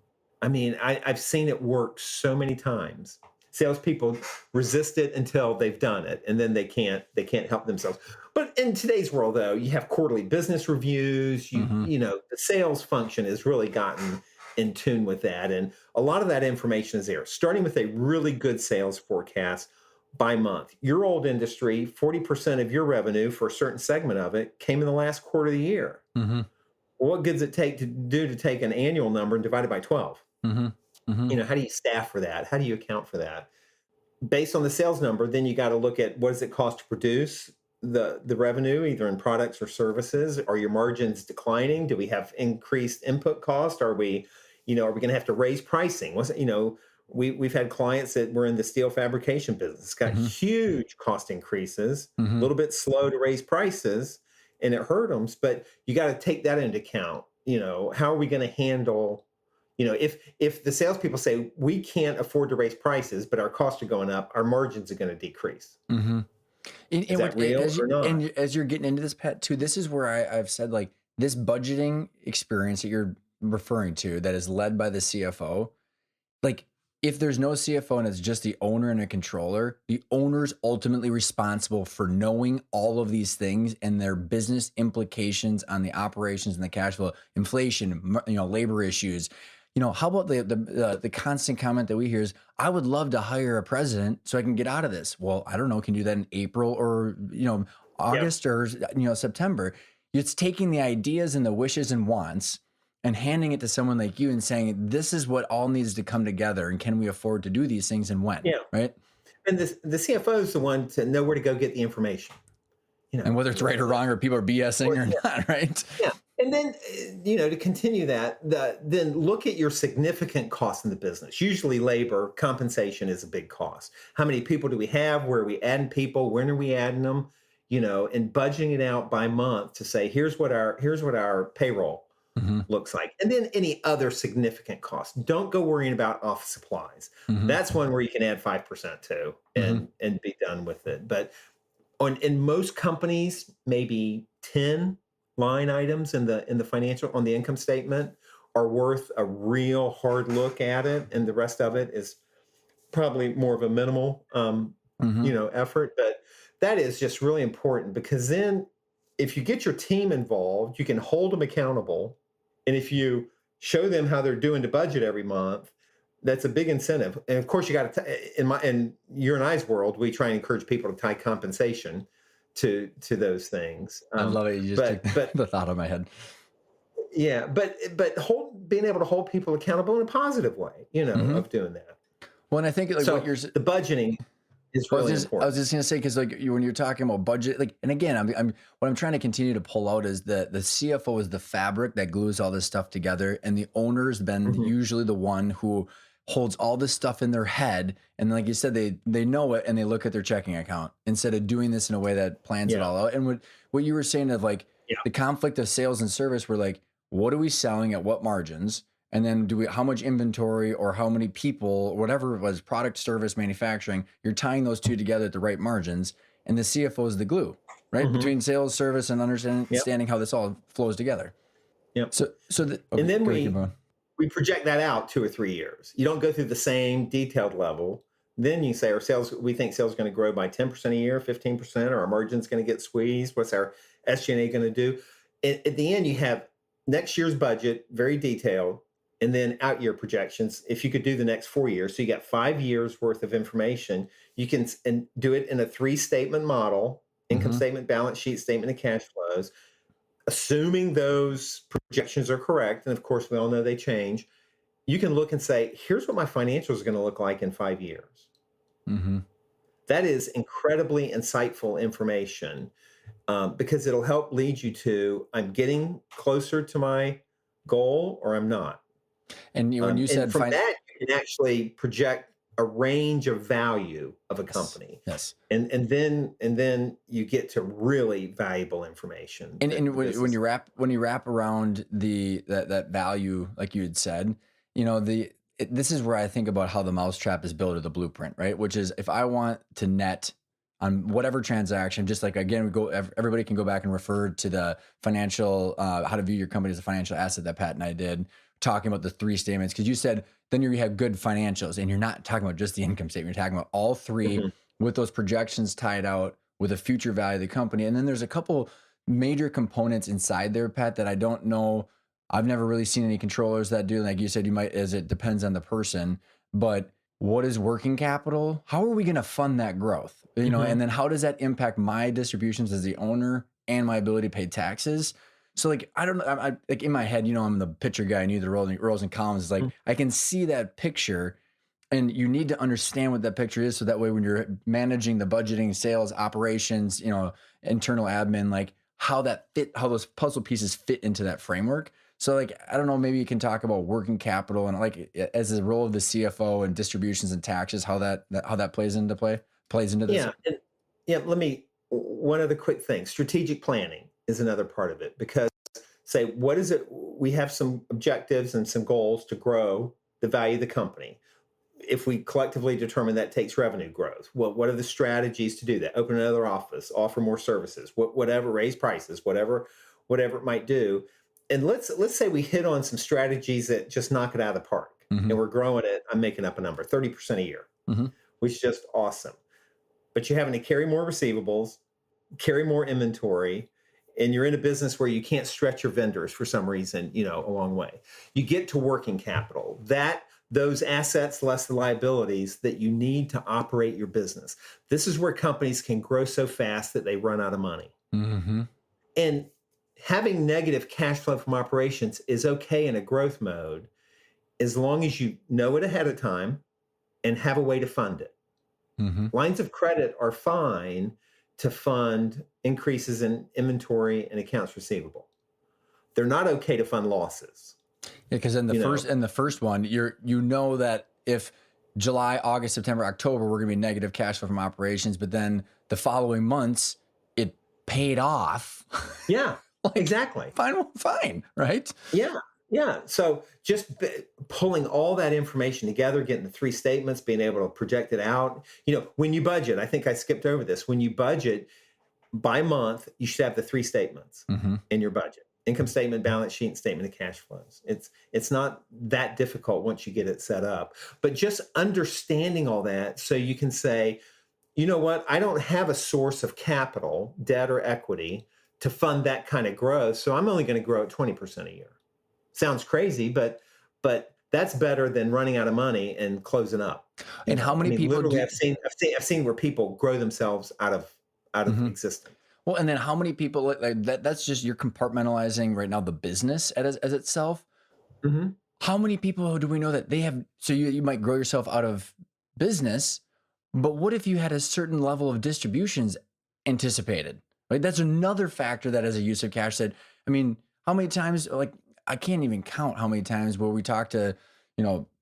I mean, I've seen it work so many times. Salespeople resist it until they've done it, and then they can't help themselves. But in today's world, though, you have quarterly business reviews. The sales function has really gotten in tune with that, and a lot of that information is there. Starting with a really good sales forecast by month. Your old industry, 40% of your revenue for a certain segment of it came in the last quarter of the year. Mm-hmm. Well, what good does it take to take an annual number and divide it by 12? Mm-hmm. Mm-hmm. How do you staff for that? How do you account for that? Based on the sales number, then you got to look at what does it cost to produce the revenue, either in products or services. Are your margins declining? Do we have increased input cost? Are we going to have to raise pricing? We've had clients that were in the steel fabrication business. It's got huge cost increases, a little bit slow to raise prices, and it hurt them. But you got to take that into account. How are we going to handle, if the salespeople say we can't afford to raise prices, but our costs are going up, our margins are going to decrease. Mm-hmm. Is that real or not? And as you're getting into this, Pat, too, this is where I've said, like, this budgeting experience that you're referring to that is led by the CFO, like, if there's no CFO and it's just the owner and a controller, the owner's ultimately responsible for knowing all of these things and their business implications on the operations and the cash flow, inflation, labor issues. How about the constant comment that we hear is, I would love to hire a president so I can get out of this. Well, I don't know. Can you do that in April or, August or, September? It's taking the ideas and the wishes and wants and handing it to someone like you and saying, this is what all needs to come together, and can we afford to do these things and when? Yeah. Right. And the CFO is the one to know where to go get the information. And whether it's right or wrong, or people are BSing or not, right? Yeah. And then, to continue that, then look at your significant costs in the business. Usually labor, compensation is a big cost. How many people do we have? Where are we adding people? When are we adding them? And budgeting it out by month to say, here's what our payroll looks like. And then any other significant costs. Don't go worrying about office supplies. That's one where you can add 5% to and be done with it. But in most companies, maybe 10 line items in the financial, on the income statement, are worth a real hard look at it, and the rest of it is probably more of a minimal effort. But that is just really important, because then if you get your team involved, you can hold them accountable, and if you show them how they're doing to budget every month, that's a big incentive. And of course, you got to, in your and I's world, we try and encourage people to tie compensation to those things. I love it. You just took the thought out of my head. Yeah, but being able to hold people accountable in a positive way, of doing that. Well, and I think like the budgeting is really important. I was just going to say, because like when you're talking about budget, like, and again, what I'm trying to continue to pull out is the CFO is the fabric that glues all this stuff together, and the owner's been usually the one who holds all this stuff in their head. And like you said, they know it, and they look at their checking account instead of doing this in a way that plans it all out. And what you were saying of like the conflict of sales and service, we're like, what are we selling at what margins? And then how much inventory or how many people, whatever it was, product, service, manufacturing, you're tying those two together at the right margins. And the CFO is the glue, right? Between sales, service, and understanding how this all flows together. Yep. Okay, and then we project that out 2 or 3 years. You don't go through the same detailed level. Then you say we think sales is going to grow by 10% a year, 15%, or our margin's going to get squeezed. What's our SG&A going to do? At the end, you have next year's budget, very detailed, and then out year projections. If you could do the next 4 years, so you got 5 years worth of information, you can do it in a 3-statement model: income statement, balance sheet, statement of cash flows. Assuming those projections are correct, and of course we all know they change, you can look and say, here's what my financials are going to look like in 5 years. That is incredibly insightful information, because it'll help lead you to, I'm getting closer to my goal or I'm not. And when you said from that, you can actually project a range of value of a company. Yes. And then you get to really valuable information. And when you wrap around that value, like you had said, this is where I think about how the mousetrap is built, or the blueprint, right? Which is, if I want to net on whatever transaction, just like, again, everybody can go back and refer to the financial, how to view your company as a financial asset that Pat and I did, talking about the 3 statements. Because you said then you have good financials, and you're not talking about just the income statement. You're talking about all 3 with those projections tied out with a future value of the company. And then there's a couple major components inside there, Pat, that I don't know. I've never really seen any controllers that do. Like you said, you might, as it depends on the person, but what is working capital? How are we going to fund that growth? And then how does that impact my distributions as the owner and my ability to pay taxes? So like, I don't know, I like in my head, I'm the picture guy, and the rows and columns. It's like, I can see that picture, and you need to understand what that picture is. So that way, when you're managing the budgeting, sales, operations, internal admin, like how those puzzle pieces fit into that framework. So like, I don't know, maybe you can talk about working capital and like as the role of the CFO and distributions and taxes, how that plays into this. Yeah. One other quick thing, strategic planning is another part of it, because say, what is it? We have some objectives and some goals to grow the value of the company. If we collectively determine that takes revenue growth, what are the strategies to do that? Open another office, offer more services, whatever, raise prices, whatever it might do. And let's say we hit on some strategies that just knock it out of the park, and we're growing it. I'm making up a number, 30% a year, which is just awesome. But you're having to carry more receivables, carry more inventory, and you're in a business where you can't stretch your vendors for some reason, a long way. You get to working capital, those assets less the liabilities that you need to operate your business. This is where companies can grow so fast that they run out of money. And having negative cash flow from operations is okay in a growth mode, as long as you know it ahead of time and have a way to fund it. Lines of credit are fine to fund increases in inventory and accounts receivable. They're not okay to fund losses. Yeah, because in the first one, that if July, August, September, October, we're going to be negative cash flow from operations, but then the following months it paid off. Yeah, exactly. Fine, right? Yeah. So just pulling all that information together, getting the 3 statements, being able to project it out. When you budget, I think I skipped over this. When you budget by month, you should have the 3 statements in your budget: income statement, balance sheet, and statement of cash flows. It's not that difficult once you get it set up, but just understanding all that, so you can say, you know what, I don't have a source of capital, debt or equity, to fund that kind of growth, so I'm only going to grow at 20% a year. Sounds crazy, but that's better than running out of money and closing up. And how many people? Literally, I've seen where people grow themselves out of existence. Well, and then how many people like that? That's just, you're compartmentalizing right now the business as itself. How many people do we know that they have? So you might grow yourself out of business, but what if you had a certain level of distributions anticipated? Right, that's another factor that as a use of cash. Said, how many times, like, I can't even count how many times where we talk to,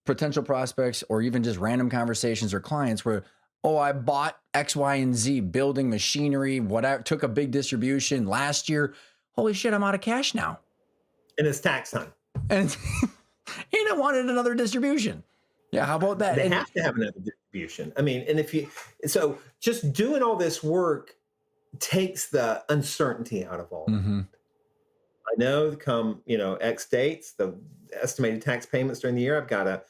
potential prospects, or even just random conversations or clients where, I bought X, Y, and Z building machinery, whatever, took a big distribution last year. Holy shit, I'm out of cash now. And it's tax time. And I wanted another distribution. Yeah, how about that? They have to have another distribution. I mean, and so just doing all this work takes the uncertainty out of all that. Mm-hmm. I know come, X dates, the estimated tax payments during the year, I've got to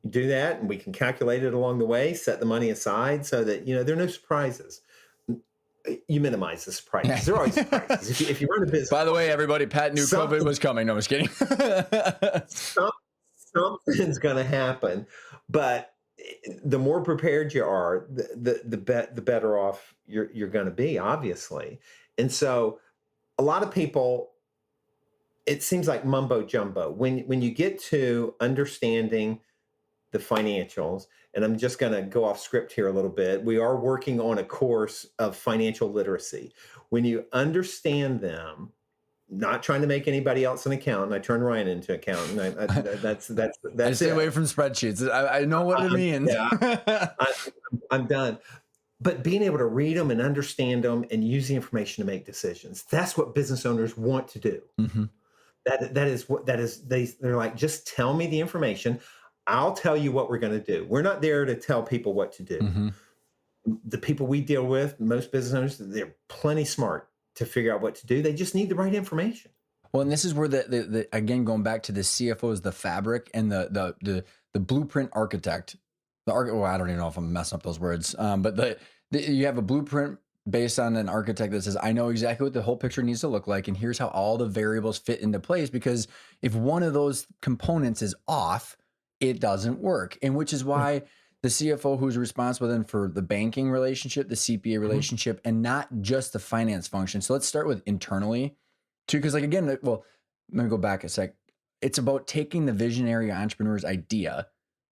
do that, and we can calculate it along the way, set the money aside so that, there are no surprises. You minimize the surprises. There are always surprises. If you run a business. By the way, everybody, Pat knew COVID was coming. No, I was kidding. Something's going to happen, but the more prepared you are, the better off you're going to be, obviously. And so a lot of people, it seems like mumbo jumbo when you get to understanding the financials. And I'm just going to go off script here a little bit. We are working on a course of financial literacy. When you understand them, not trying to make anybody else an accountant. I turned Ryan into an accountant. That's I stay away from spreadsheets. I know what it means. Yeah, I'm done. But being able to read them and understand them and use the information to make decisions, that's what business owners want to do. Mm-hmm. They're like, just tell me the information. I'll tell you what we're going to do. We're not there to tell people what to do. Mm-hmm. The people we deal with, most business owners, they're plenty smart to figure out what to do. They just need the right information. Well, and this is where the again, going back to the CFO is the fabric and the blueprint architect. Well, I don't even know if I'm messing up those words. But you have a blueprint based on an architect that says, I know exactly what the whole picture needs to look like, and here's how all the variables fit into place. Because if one of those components is off, it doesn't work. And which is why the CFO, who's responsible then for the banking relationship, the CPA relationship, and not just the finance function. So let's start with internally too. Because again, well, let me go back a sec. It's about taking the visionary entrepreneur's idea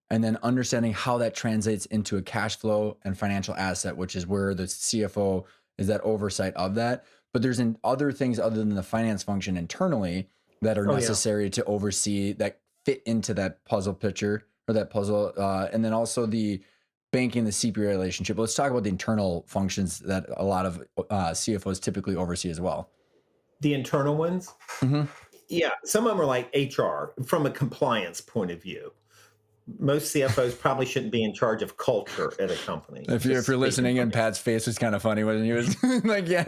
and then understanding how that translates into a cash flow and financial asset, which is where the CFO is that oversight of that. But there's other things other than the finance function internally that are necessary to oversee that fit into that puzzle picture or that puzzle. And then also the banking, the CPA relationship. Let's talk about the internal functions that a lot of CFOs typically oversee as well. The internal ones? Mm-hmm. Yeah. Some of them are like HR from a compliance point of view. Most CFOs probably shouldn't be in charge of culture at a company. If you're listening, and Pat's face was kind of funny when he was like, yeah.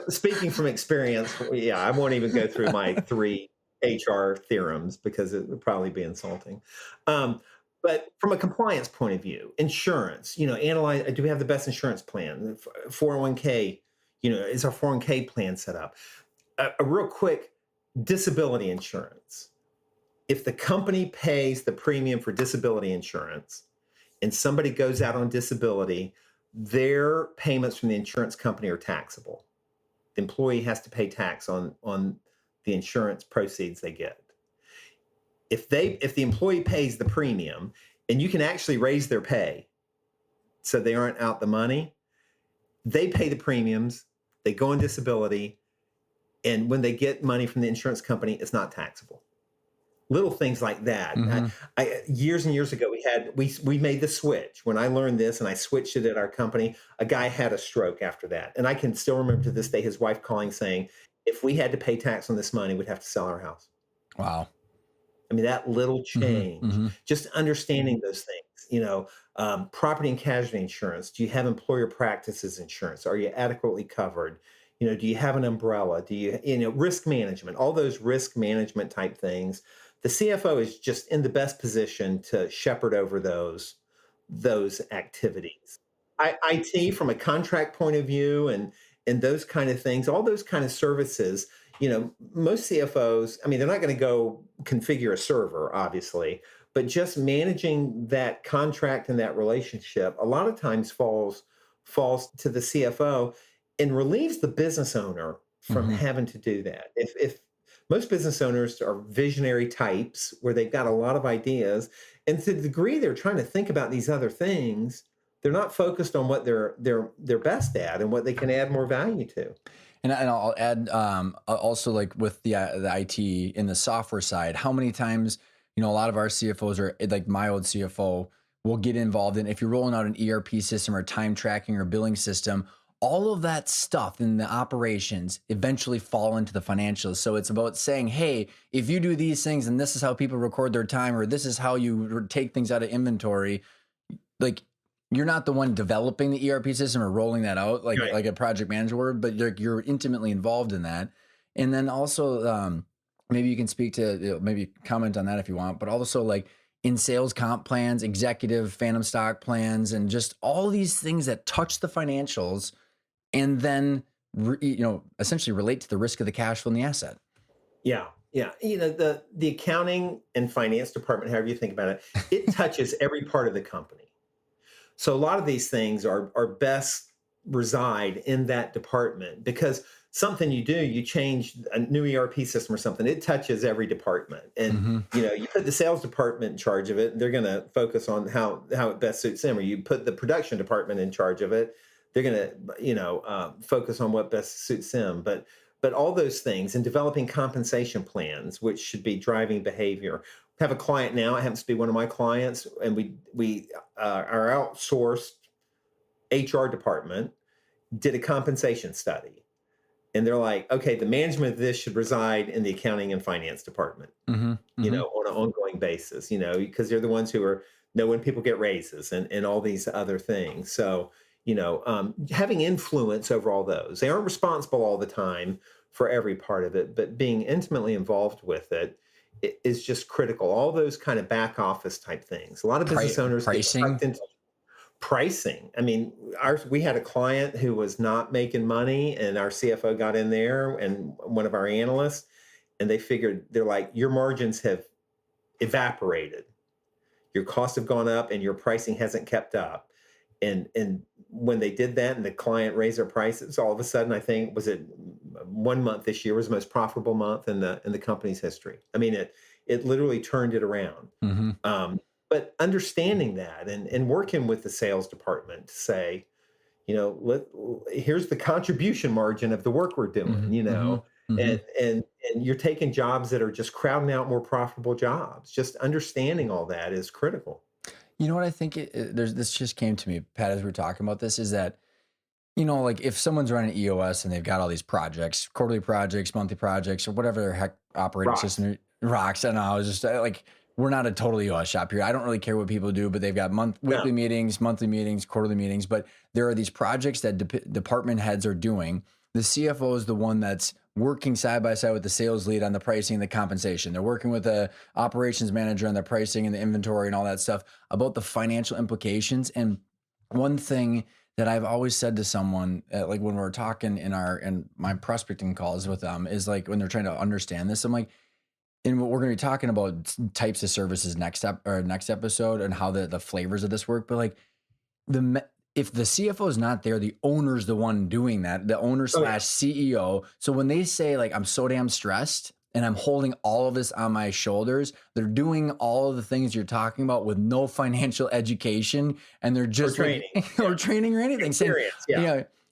Speaking from experience, yeah, I won't even go through my 3 HR theorems because it would probably be insulting. But from a compliance point of view, insurance, analyze, do we have the best insurance plan? 401k, is our 401k plan set up? A real quick, disability insurance. If the company pays the premium for disability insurance and somebody goes out on disability, their payments from the insurance company are taxable. The employee has to pay tax on the insurance proceeds they get. If the employee pays the premium and you can actually raise their pay so they aren't out the money, they pay the premiums, they go on disability, and when they get money from the insurance company, it's not taxable. Little things like that. Mm-hmm. Years and years ago, we made the switch. When I learned this and I switched it at our company, a guy had a stroke after that. And I can still remember to this day his wife calling saying, if we had to pay tax on this money, we'd have to sell our house. Wow. I mean, that little change, mm-hmm. just understanding those things, property and casualty insurance. Do you have employer practices insurance? Are you adequately covered? Do you have an umbrella? Do you, risk management, all those risk management type things. The CFO is just in the best position to shepherd over those activities. IT from a contract point of view and those kind of things, all those kind of services, most CFOs, I mean, they're not going to go configure a server, obviously, but just managing that contract and that relationship a lot of times falls to the CFO and relieves the business owner from having to do that. If most business owners are visionary types where they've got a lot of ideas, and to the degree they're trying to think about these other things, they're not focused on what they're best at and what they can add more value to. And I'll add also like with the IT in the software side, how many times, a lot of our CFOs are like my old CFO will get involved in, if you're rolling out an ERP system or time tracking or billing system, all of that stuff in the operations eventually fall into the financials. So it's about saying, hey, if you do these things and this is how people record their time, or this is how you take things out of inventory, like you're not the one developing the ERP system or rolling that out like a project manager would, but you're intimately involved in that. And then also maybe you can speak to, maybe comment on that if you want, but also like in sales comp plans, executive phantom stock plans, and just all these things that touch the financials and then essentially relate to the risk of the cash flow and the asset. Yeah. Yeah. The accounting and finance department, however you think about it, it touches every part of the company. So a lot of these things are best reside in that department, because something you change a new ERP system or something, it touches every department. And, you put the sales department in charge of it, they're going to focus on how it best suits them. Or you put the production department in charge of it, they're going to, focus on what best suits them. But all those things, and developing compensation plans, which should be driving behavior. I have a client now, it happens to be one of my clients, and we our outsourced HR department did a compensation study. And they're like, okay, the management of this should reside in the accounting and finance department, on an ongoing basis, because they're the ones who know when people get raises and all these other things. So, having influence over all those. They aren't responsible all the time for every part of it, but being intimately involved with it is just critical. All those kind of back office type things. A lot of business owners get sucked into pricing. I mean, we had a client who was not making money, and our CFO got in there and one of our analysts, and they're like, your margins have evaporated. Your costs have gone up and your pricing hasn't kept up. And when they did that and the client raised their prices, all of a sudden, I think, was it 1 month this year was the most profitable month in the company's history. I mean, it literally turned it around. But understanding that and working with the sales department to say, here's the contribution margin of the work we're doing, and you're taking jobs that are just crowding out more profitable jobs. Just understanding all that is critical. You know what I think this just came to me, Pat, as we were talking about this, is that, like if someone's running EOS and they've got all these projects, quarterly projects, monthly projects, or whatever the heck operating system rocks. I don't know. I was just like, we're not a total EOS shop here. I don't really care what people do, but they've got weekly meetings, monthly meetings, quarterly meetings. But there are these projects that department heads are doing. The CFO is the one that's working side by side with the sales lead on the pricing and the compensation. They're working with the operations manager on the pricing and the inventory and all that stuff about the financial implications. And one thing that I've always said to someone, like when we're talking in my prospecting calls with them, is like when they're trying to understand this, I'm like, and we're going to be talking about types of services next episode and how the flavors of this work. But like if the CFO is not there, the owner's the one doing that, the owner / CEO. So when they say like, I'm so damn stressed and I'm holding all of this on my shoulders, they're doing all of the things you're talking about with no financial education. And they're just or training or anything.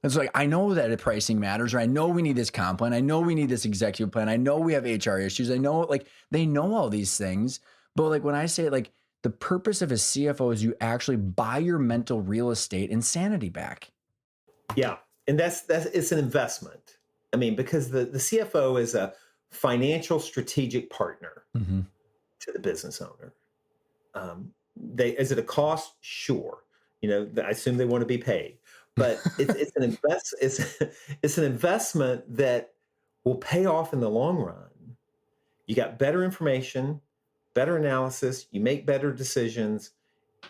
It's like, I know that pricing matters, or I know we need this comp plan. I know we need this executive plan. I know we have HR issues. I know, like, they know all these things. But like when I say like the purpose of a CFO is you actually buy your mental real estate and sanity back. Yeah. And that's it's an investment. I mean, because the CFO is a financial strategic partner to the business owner. Is it a cost? Sure. I assume they want to be paid. But it's an investment that will pay off in the long run. You got better information, better analysis, you make better decisions,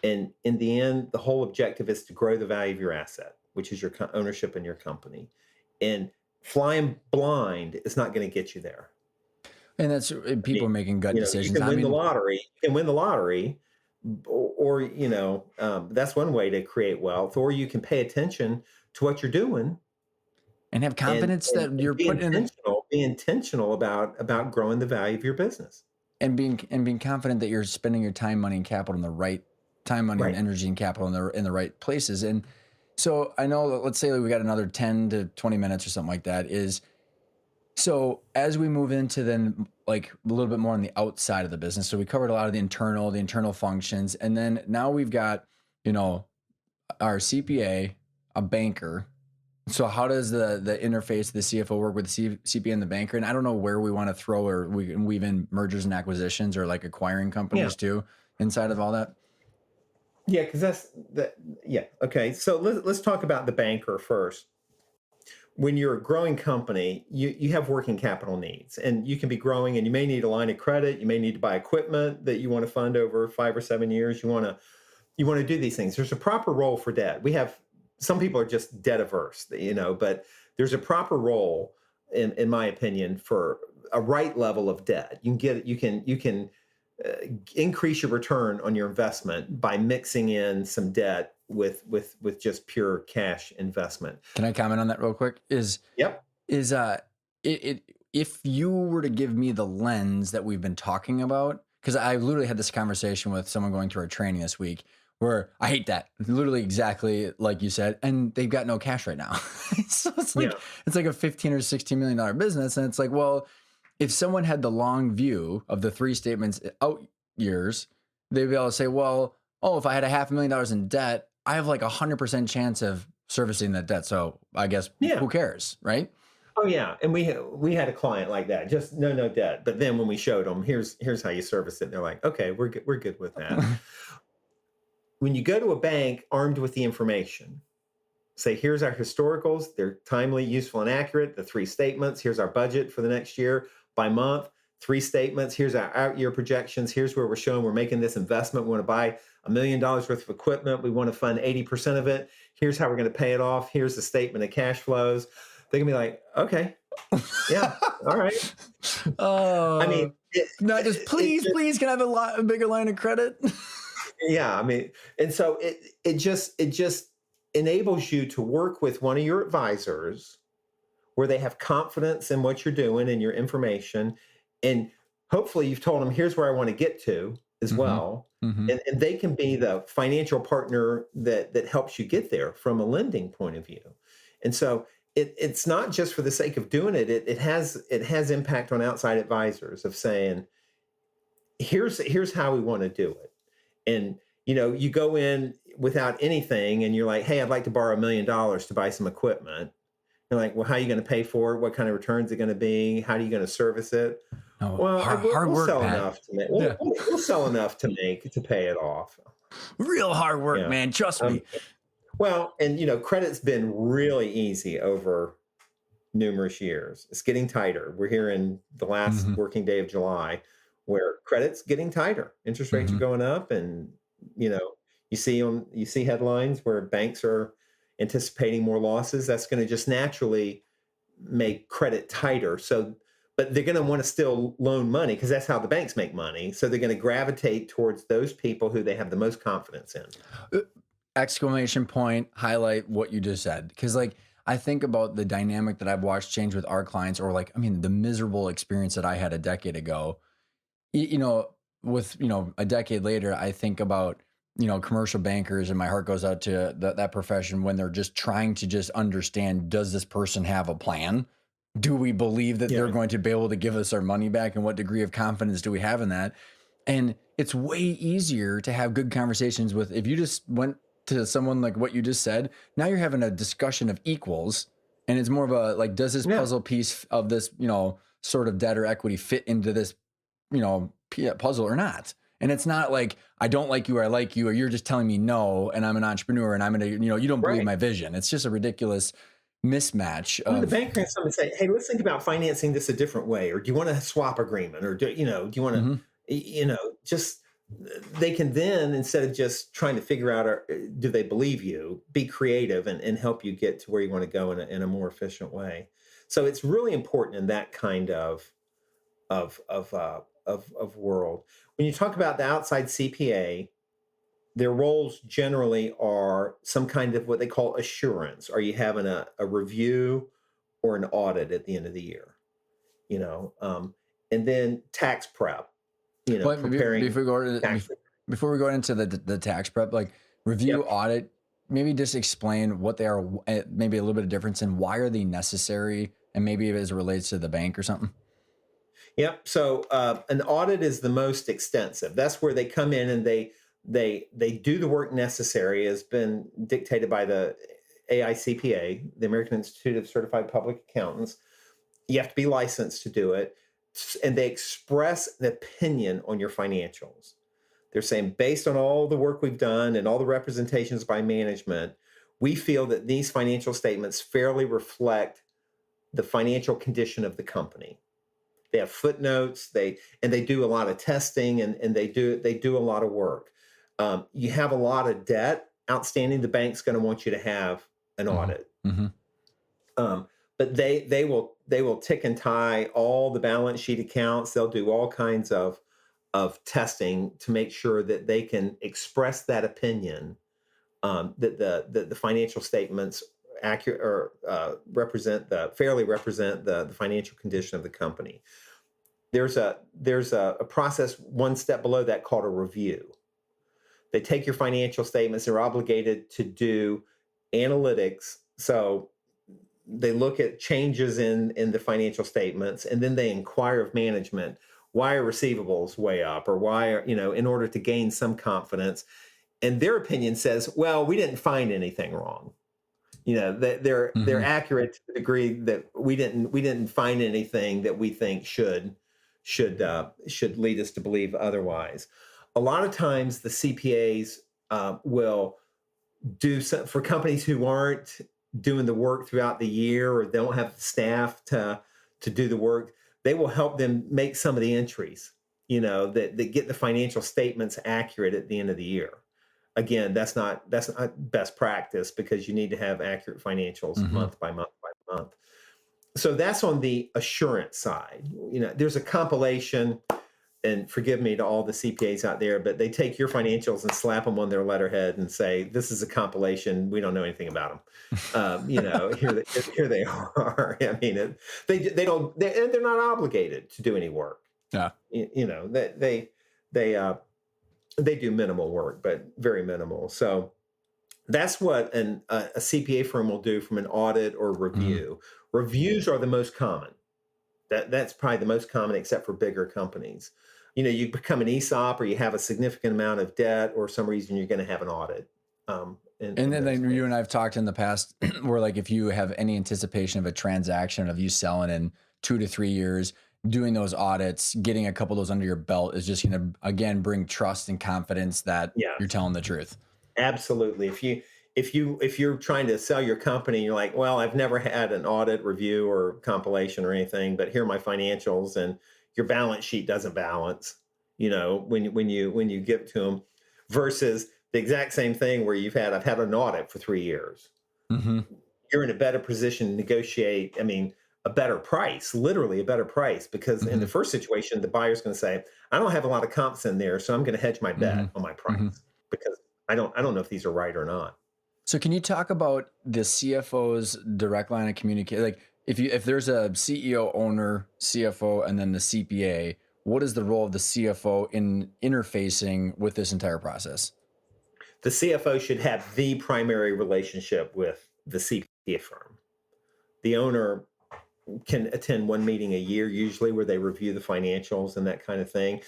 and in the end, the whole objective is to grow the value of your asset, which is your ownership in your company. And flying blind is not going to get you there. And that's people making gut decisions. You can win the lottery. You can win the lottery. Or that's one way to create wealth, or you can pay attention to what you're doing and have confidence that you're be intentional about growing the value of your business, and being confident that you're spending your time, money, and capital in the right time, money, and energy and capital in the right places. And so I know, let's say we got another 10 to 20 minutes or something like that. So as we move into then like a little bit more on the outside of the business, so we covered a lot of the internal functions. And then now we've got, our CPA, a banker, So how does the interface, the CFO work with the CPA and the banker? And I don't know where we want to throw, or we can weave in mergers and acquisitions or like acquiring Yeah. companies too inside of all that. Yeah, because that's that. Yeah. Okay. So let's talk about the banker first. When you're a growing company, you have working capital needs, and you can be growing, and you may need a line of credit. You may need to buy equipment that you want to fund over 5 or 7 years. You want to do these things. There's a proper role for debt. We have some people are just debt averse, but there's a proper role, in my opinion, for a right level of debt. You can uh, increase your return on your investment by mixing in some debt with just pure cash investment. Can I comment on that real quick? Yep. Is if you were to give me the lens that we've been talking about, because I literally had this conversation with someone going through our training this week where I hate that, literally exactly like you said, and they've got no cash right now. So Yeah. it's like a $15 or $16 million business, and it's like, well, if someone had the long view of the three statements out years, they'd be able to say, well, oh, if I had $500,000 in debt, I have like 100% chance of servicing that debt. So I guess Yeah. who cares, right? Oh yeah, and we had a client like that, just no debt. But then when we showed them, here's how you service it, and they're like, okay, we're good with that. When you go to a bank armed with the information, say, here's our historicals, they're timely, useful, and accurate. The three statements. Here's our budget for the next year by month. Three statements. Here's our out-year projections. Here's where we're showing we're making this investment. We want to buy $1 million worth of equipment. We want to fund 80% of it. Here's how we're going to pay it off. Here's the statement of cash flows. They're gonna be like, okay, yeah, all right. I Oh, mean, not just please, can I have a bigger line of credit? yeah. I mean, and so it just enables you to work with one of your advisors where they have confidence in what you're doing and your information, and hopefully you've told them here's where I want to get to as Mm-hmm. well, Mm-hmm. and they can be the financial partner that helps you get there from a lending point of view. And so it's not just for the sake of doing it. It has impact on outside advisors of saying, here's how we want to do it. And you go in without anything, and you're like, hey, I'd like to borrow $1 million to buy some equipment. You're like, well, how are you going to pay for it? What kind of returns are going to be? How are you going to service it? No, Well, hard we'll work, sell Pat. enough to make. Yeah, We'll sell enough to pay it off. real hard work, Yeah. man. Trust me. Well, and credit's been really easy over numerous years. It's getting tighter. We're here in the last Mm-hmm. working day of July, where credit's getting tighter. Interest rates are Mm-hmm. going up, and you know, you see headlines where banks are anticipating more losses. That's going to just naturally make credit tighter. So, but they're going to want to still loan money because that's how the banks make money. So they're going to gravitate towards those people who they have the most confidence in. Exclamation point, highlight what you just said. Because like I think about the dynamic that I've watched change with our clients, or like, I mean, the miserable experience that I had a decade ago. With a decade later, I think about commercial bankers, and my heart goes out to that profession when they're just trying to just understand, does this person have a plan? Do we believe that they're Yeah. going to be able to give us our money back, and what degree of confidence do we have in that? And it's way easier to have good conversations with, if you just went to someone like what you just said, now you're having a discussion of equals, and it's more of a like, does this Yeah. puzzle piece of this sort of debt or equity fit into this puzzle or not? And it's not like, I don't like you or I like you, or you're just telling me no, and I'm an entrepreneur and I'm gonna, you don't believe Right. my vision. It's just a ridiculous mismatch When the of banker and someone say, "Hey, let's think about financing this a different way," or "Do you want a swap agreement?" or "Do you want to?" Mhm. Just they can then, instead of just trying to figure out, do they believe you, be creative and help you get to where you want to go in a more efficient way. So it's really important in that kind of world. When you talk about the outside CPA, their roles generally are some kind of what they call assurance. Are you having a review or an audit at the end of the year? You know, and then tax prep. but Preparing tax. before we go into the tax prep, like review Yep. audit, maybe just explain what they are, maybe a little bit of difference in why are they necessary, and maybe as it relates to the bank or something. Yep. So an audit is the most extensive. That's where they come in and they do the work necessary, has been dictated by the AICPA, the American Institute of Certified Public Accountants. You have to be licensed to do it. And they express an opinion on your financials. They're saying, based on all the work we've done and all the representations by management, we feel that these financial statements fairly reflect the financial condition of the company. They have footnotes, they do a lot of testing, and they do a lot of work. You have a lot of debt outstanding, the bank's going to want you to have an audit. But they will tick and tie all the balance sheet accounts. They'll do all kinds of testing to make sure that they can express that opinion, that the financial statements accurate or fairly represent the financial condition of the company. There's a process one step below that called a review. They take your financial statements. They're obligated to do analytics. So they look at changes in the financial statements, and then they inquire of management, why are receivables way up, or why are, in order to gain some confidence. And their opinion says, well, we didn't find anything wrong. They're accurate to the degree that we didn't find anything that we think should lead us to believe otherwise. A lot of times the CPAs will do some, for companies who aren't doing the work throughout the year or don't have staff to do the work, they will help them make some of the entries, that get the financial statements accurate at the end of the year. Again, that's not best practice, because you need to have accurate financials month by month by month. So that's on the assurance side. There's a compilation, and forgive me to all the CPAs out there, but they take your financials and slap them on their letterhead and say, this is a compilation. We don't know anything about them. Here they are. I mean, they're not obligated to do any work. Yeah. They do minimal work, but very minimal. So that's what a CPA firm will do from an audit or review. Reviews are the most common. That's probably the most common, except for bigger companies. You become an ESOP, or you have a significant amount of debt, or some reason you're going to have an audit. And then you and I have talked in the past where, like, if you have any anticipation of a transaction of you selling in 2 to 3 years, doing those audits, getting a couple of those under your belt is just going to, again, bring trust and confidence that you're telling the truth. Absolutely. If you're trying to sell your company, you're like, well, I've never had an audit review or compilation or anything, but here are my financials, and your balance sheet doesn't balance, when you give it to them, versus the exact same thing where I've had an audit for 3 years. You're in a better position to negotiate. I mean, a better price, literally a better price, because in the first situation, the buyer's going to say, I don't have a lot of comps in there, so I'm going to hedge my bet on my price, because I don't know if these are right or not. So can you talk about the CFO's direct line of communication? Like, if there's a CEO, owner, CFO, and then the CPA, what is the role of the CFO in interfacing with this entire process? The CFO should have the primary relationship with the CPA firm. The owner can attend one meeting a year, usually, where they review the financials and that kind of thing.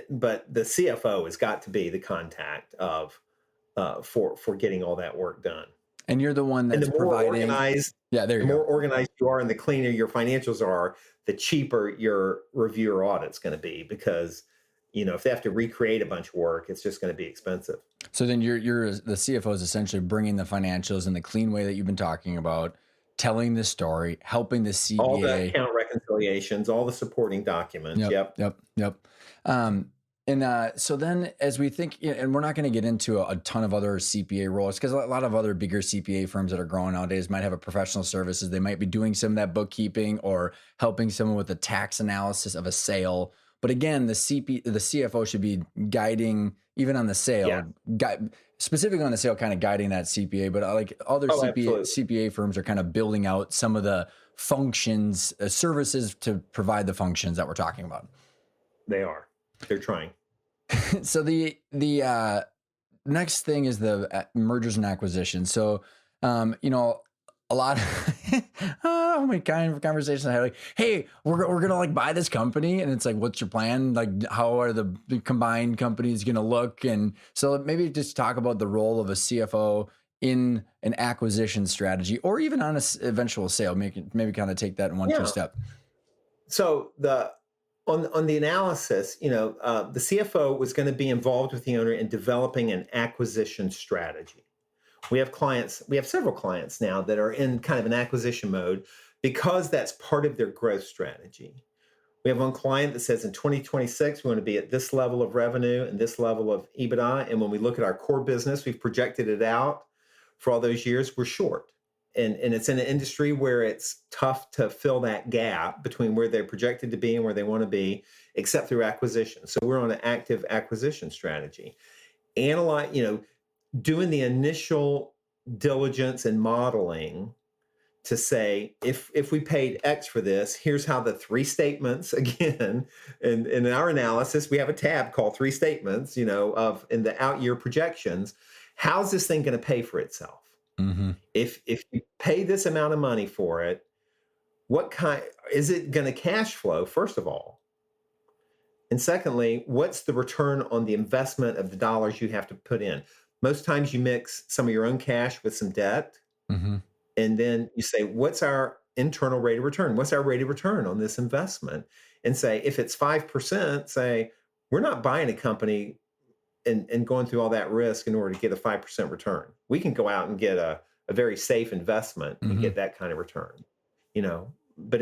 But the CFO has got to be the contact for getting all that work done. And you're the one that's providing. Organized, the more organized you are, and the cleaner your financials are, the cheaper your review or audit's going to be, because if they have to recreate a bunch of work, it's just going to be expensive. So then you're the CFO is essentially bringing the financials in the clean way that you've been talking about, telling the story, helping the CPA, all the account reconciliations, all the supporting documents. Yep. So then, as we think, and we're not going to get into a ton of other CPA roles, because a lot of other bigger CPA firms that are growing nowadays might have a professional services. They might be doing some of that bookkeeping or helping someone with the tax analysis of a sale. But again, the CFO should be guiding, even on the sale, specifically on the sale, kind of guiding that CPA. But like other CPA firms are kind of building out some of the functions, services to provide the functions that we're talking about. They're trying. So the next thing is the mergers and acquisitions. So, a lot of how many kind of conversations I had, like, hey, we're gonna like buy this company, and it's like, what's your plan? Like, how are the combined companies gonna look? And so maybe just talk about the role of a CFO in an acquisition strategy, or even on a eventual sale? Maybe kind of take that in one, two Yeah. step. So on the analysis, the CFO was going to be involved with the owner in developing an acquisition strategy. We have several clients now that are in kind of an acquisition mode because that's part of their growth strategy. We have one client that says in 2026, we want to be at this level of revenue and this level of EBITDA. And when we look at our core business, we've projected it out for all those years, we're short. And it's in an industry where it's tough to fill that gap between where they're projected to be and where they want to be, except through acquisition. So we're on an active acquisition strategy. Doing the initial diligence and modeling to say, if we paid X for this, here's how the three statements, again, and in our analysis, we have a tab called three statements, in the out year projections. How's this thing going to pay for itself? Mm-hmm. If you pay this amount of money for it, what kind is it going to cash flow, first of all? And secondly, what's the return on the investment of the dollars you have to put in? Most times you mix some of your own cash with some debt. Mm-hmm. And then you say, what's our internal rate of return? What's our rate of return on this investment? And say, if it's 5%, say, we're not buying a company and going through all that risk in order to get a 5% return. We can go out and get a very safe investment and get that kind of return, but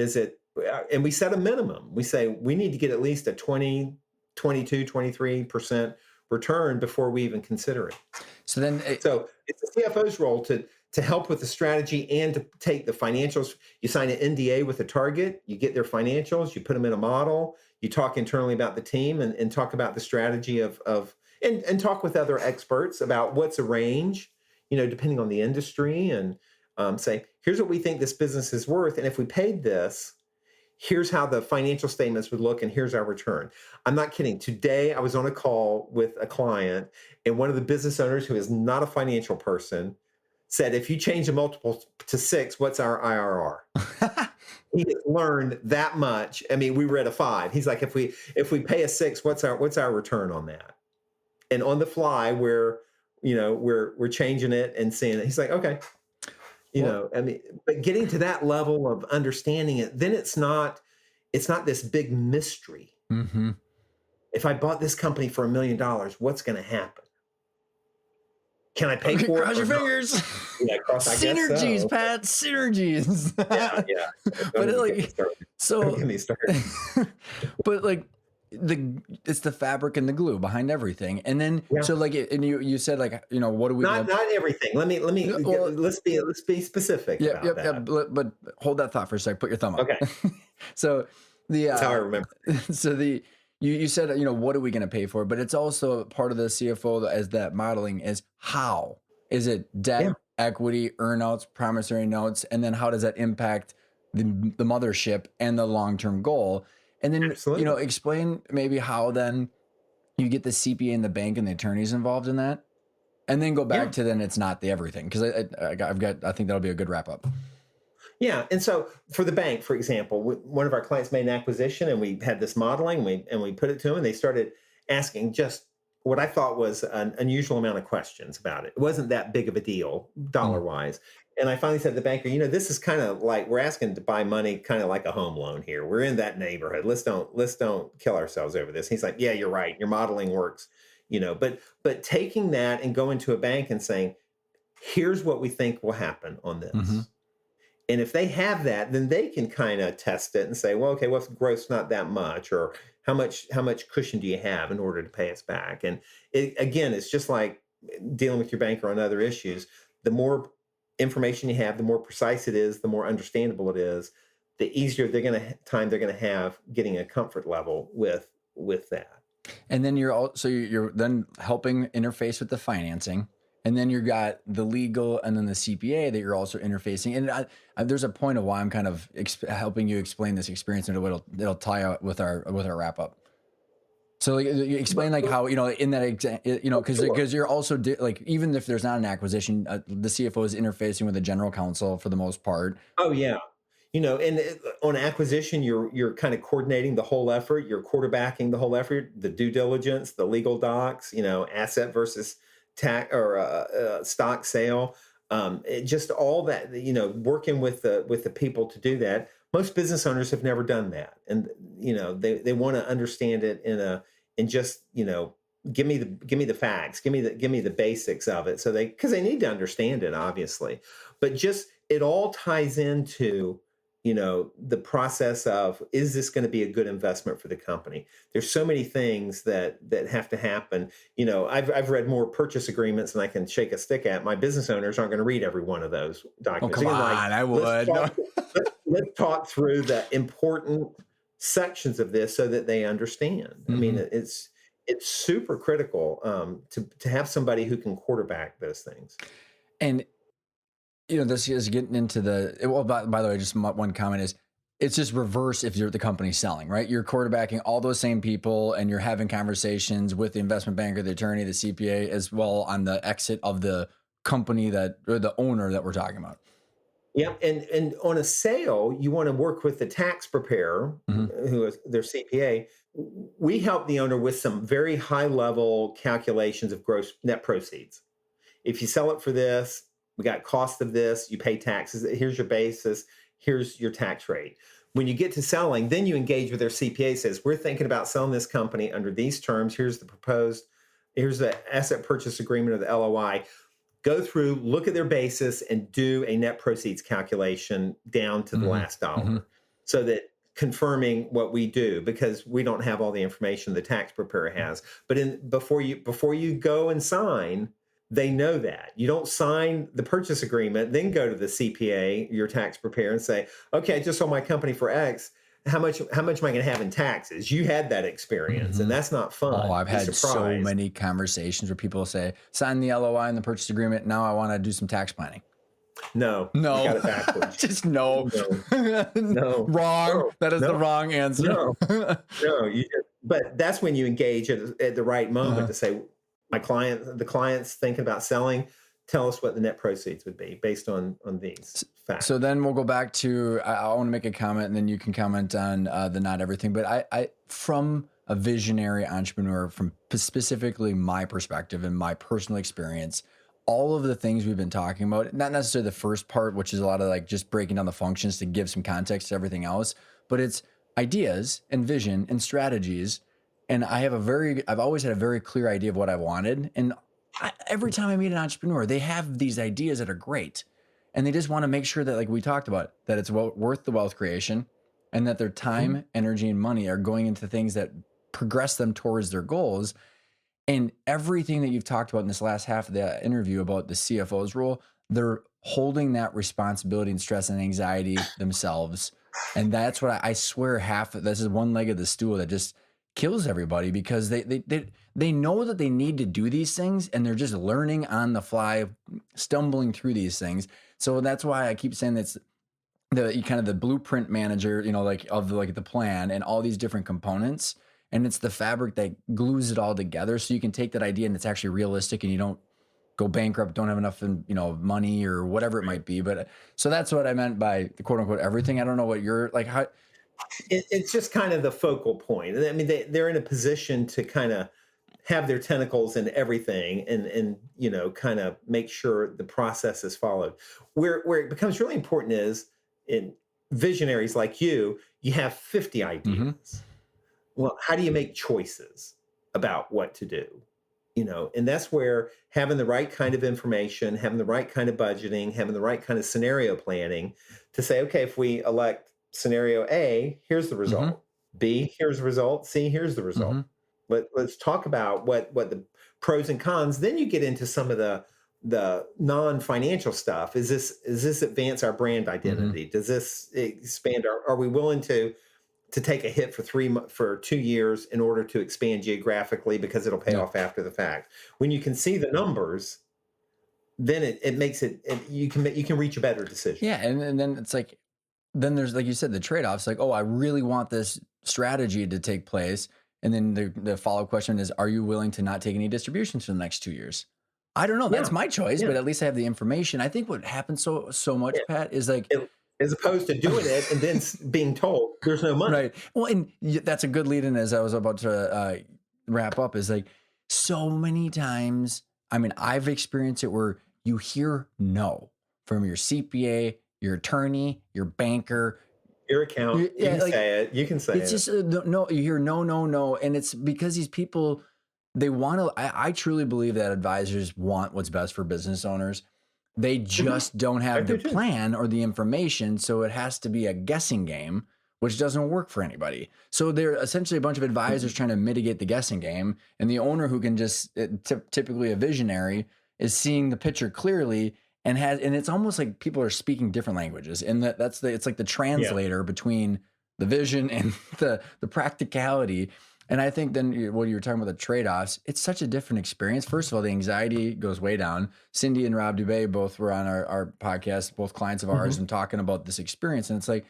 and we set a minimum. We say we need to get at least a 20, 22, 23% return before we even consider it. So then, so it's the CFO's role to help with the strategy and to take the financials. You sign an NDA with a target, you get their financials, you put them in a model, you talk internally about the team and talk about the strategy and talk with other experts about what's a range, depending on the industry, and say, here's what we think this business is worth. And if we paid this, here's how the financial statements would look, and here's our return. I'm not kidding. Today, I was on a call with a client, and one of the business owners, who is not a financial person, said, if you change the multiple to 6, what's our IRR? He has learned that much. I mean, we were at a 5. He's like, if we pay a 6, what's our return on that? And on the fly, we're changing it and seeing it. He's like, okay. But getting to that level of understanding it, then it's not this big mystery. Mm-hmm. If I bought this company for $1 million, what's going to happen? Can I pay for it? Cross your fingers. Yeah, synergies, so. Pat, synergies. Yeah. But don't get me started. But it's the fabric and the glue behind everything. And then, so and you said what do we not everything. Let's be specific. About that. But hold that thought for a sec. Put your thumb up. Okay. So that's how I remember. So you said, what are we going to pay for? But it's also part of the CFO as that modeling is how is it debt, equity, earnouts, promissory notes, and then how does that impact the mothership and the long-term goal? And then, absolutely. Explain maybe how then you get the CPA and the bank and the attorneys involved in that, and then go back to then it's not the everything, because I think that'll be a good wrap up. Yeah, and so for the bank, for example, one of our clients made an acquisition, and we had this modeling, and we put it to them, and they started asking just what I thought was an unusual amount of questions about it. It wasn't that big of a deal dollar-wise. And I finally said to the banker, this is kind of like we're asking to buy money, kind of like a home loan here. We're in that neighborhood. Let's don't kill ourselves over this. He's like, yeah, you're right. Your modeling works, but taking that and going to a bank and saying, here's what we think will happen on this. Mm-hmm. And if they have that, then they can kind of test it and say, well, okay, what's growth's not that much, or how much cushion do you have in order to pay us back? And it's just like dealing with your banker on other issues. The more information you have, the more precise it is, the more understandable it is, the easier they're going to have getting a comfort level with that. And then you're then helping interface with the financing, and then you got the legal and then the CPA that you're also interfacing. And there's a point of why I'm kind of helping you explain this experience into what it'll tie out with our wrap up. So you explain how, in that because you're also even if there's not an acquisition, the CFO is interfacing with the general counsel for the most part. Oh yeah. And on acquisition, you're kind of coordinating the whole effort. You're quarterbacking the whole effort, the due diligence, the legal docs, asset versus tax or stock sale. Just all that, working with the people to do that. Most business owners have never done that, and they want to understand it in just give me the facts, give me the basics of it, so because they need to understand it, obviously, but just it all ties into the process of, is this going to be a good investment for the company? There's so many things that have to happen. I've read more purchase agreements than I can shake a stick at. My business owners aren't going to read every one of those Oh, documents. come They're gonna on, I would. let's talk through the important sections of this so that they understand. I mean, it's super critical to have somebody who can quarterback those things. And this is getting into by the way, just one comment is, it's just reverse if you're the company selling, right? You're quarterbacking all those same people, and you're having conversations with the investment banker, the attorney, the CPA, as well on the exit of the company or the owner that we're talking about. Yeah, and on a sale, you want to work with the tax preparer, who is their CPA. We help the owner with some very high level calculations of gross net proceeds. If you sell it for this, we got cost of this, you pay taxes, here's your basis, here's your tax rate. When you get to selling, then you engage with their CPA, says, we're thinking about selling this company under these terms, here's the asset purchase agreement, or the LOI. Go through, look at their basis, and do a net proceeds calculation down to the last dollar, so that confirming what we do, because we don't have all the information the tax preparer has. But before you go and sign, they know that. You don't sign the purchase agreement, then go to the CPA, your tax preparer, and say, okay, I just sold my company for X. How much am I going to have in taxes? You had that experience, and that's not fun. Oh, I've had so many conversations where people say, sign the LOI and the purchase agreement. Now I want to do some tax planning. No. You got it backwards. Just no. No. Wrong. No. That is the wrong answer. No. But that's when you engage at the right moment to say, the client's thinking about selling. Tell us what the net proceeds would be based on these facts. So then we'll go back to, I want to make a comment, and then you can comment on the not everything. But I from a visionary entrepreneur, from specifically my perspective and my personal experience, all of the things we've been talking about, not necessarily the first part, which is a lot of like just breaking down the functions to give some context to everything else, but it's ideas and vision and strategies. And I've always had a very clear idea of what I wanted. And every time I meet an entrepreneur, they have these ideas that are great, and they just want to make sure that, like we talked about, that it's worth the wealth creation, and that their time, energy, and money are going into things that progress them towards their goals. And everything that you've talked about in this last half of the interview about the CFO's role, they're holding that responsibility and stress and anxiety themselves. And that's what I swear this is one leg of the stool that just kills everybody, because they know that they need to do these things, and they're just learning on the fly, stumbling through these things. So that's why I keep saying that's the blueprint manager, of the plan and all these different components. And it's the fabric that glues it all together, so you can take that idea and it's actually realistic, and you don't go bankrupt, don't have enough money or whatever it might be. But so that's what I meant by the quote unquote everything. I don't know what you're like. How it's just kind of the focal point. I mean, they're in a position to kind of have their tentacles in everything, and kind of make sure the process is followed. Where it becomes really important is in visionaries like you have 50 ideas. Well, how do you make choices about what to do? And that's where having the right kind of information, having the right kind of budgeting, having the right kind of scenario planning to say, okay, if we elect scenario A, here's the result. B, here's the result. C, here's the result. Let's talk about what the pros and cons. Then you get into some of the non-financial stuff. Is this advance our brand identity? Does this expand are we willing to take a hit for 2 years in order to expand geographically, because it'll pay off after the fact? When you can see the numbers, then it makes it, you can reach a better decision. Yeah. And then it's like, then there's, like you said, the trade-offs, like, oh, I really want this strategy to take place. And then the follow-up question is, are you willing to not take any distributions for the next 2 years? I don't know. That's my choice, but at least I have the information. I think what happens so much, Pat, is like, as opposed to doing it and then being told there's no money. Right. Well, and that's a good lead in, as I was about to wrap up, is like, so many times I mean, I've experienced it where you hear no from your CPA, your attorney, your banker. Your account, you Yeah, can like say it. You can say it's it. just no. You hear no, no, no, and it's because these people, they want to. I truly believe that advisors want what's best for business owners. They just don't I have the do too. plan or the information, so it has to be a guessing game, which doesn't work for anybody. So they're essentially a bunch of advisors trying to mitigate the guessing game, and the owner, who can just typically a visionary, is seeing the picture clearly and it's almost like people are speaking different languages, and it's like the Yeah. translator between the vision and the practicality. And I think then what you were talking about, the trade-offs, it's such a different experience. First of all, the anxiety goes way down. Cindy and Rob Dubay both were on our podcast, both clients of ours, and talking about this experience. And it's like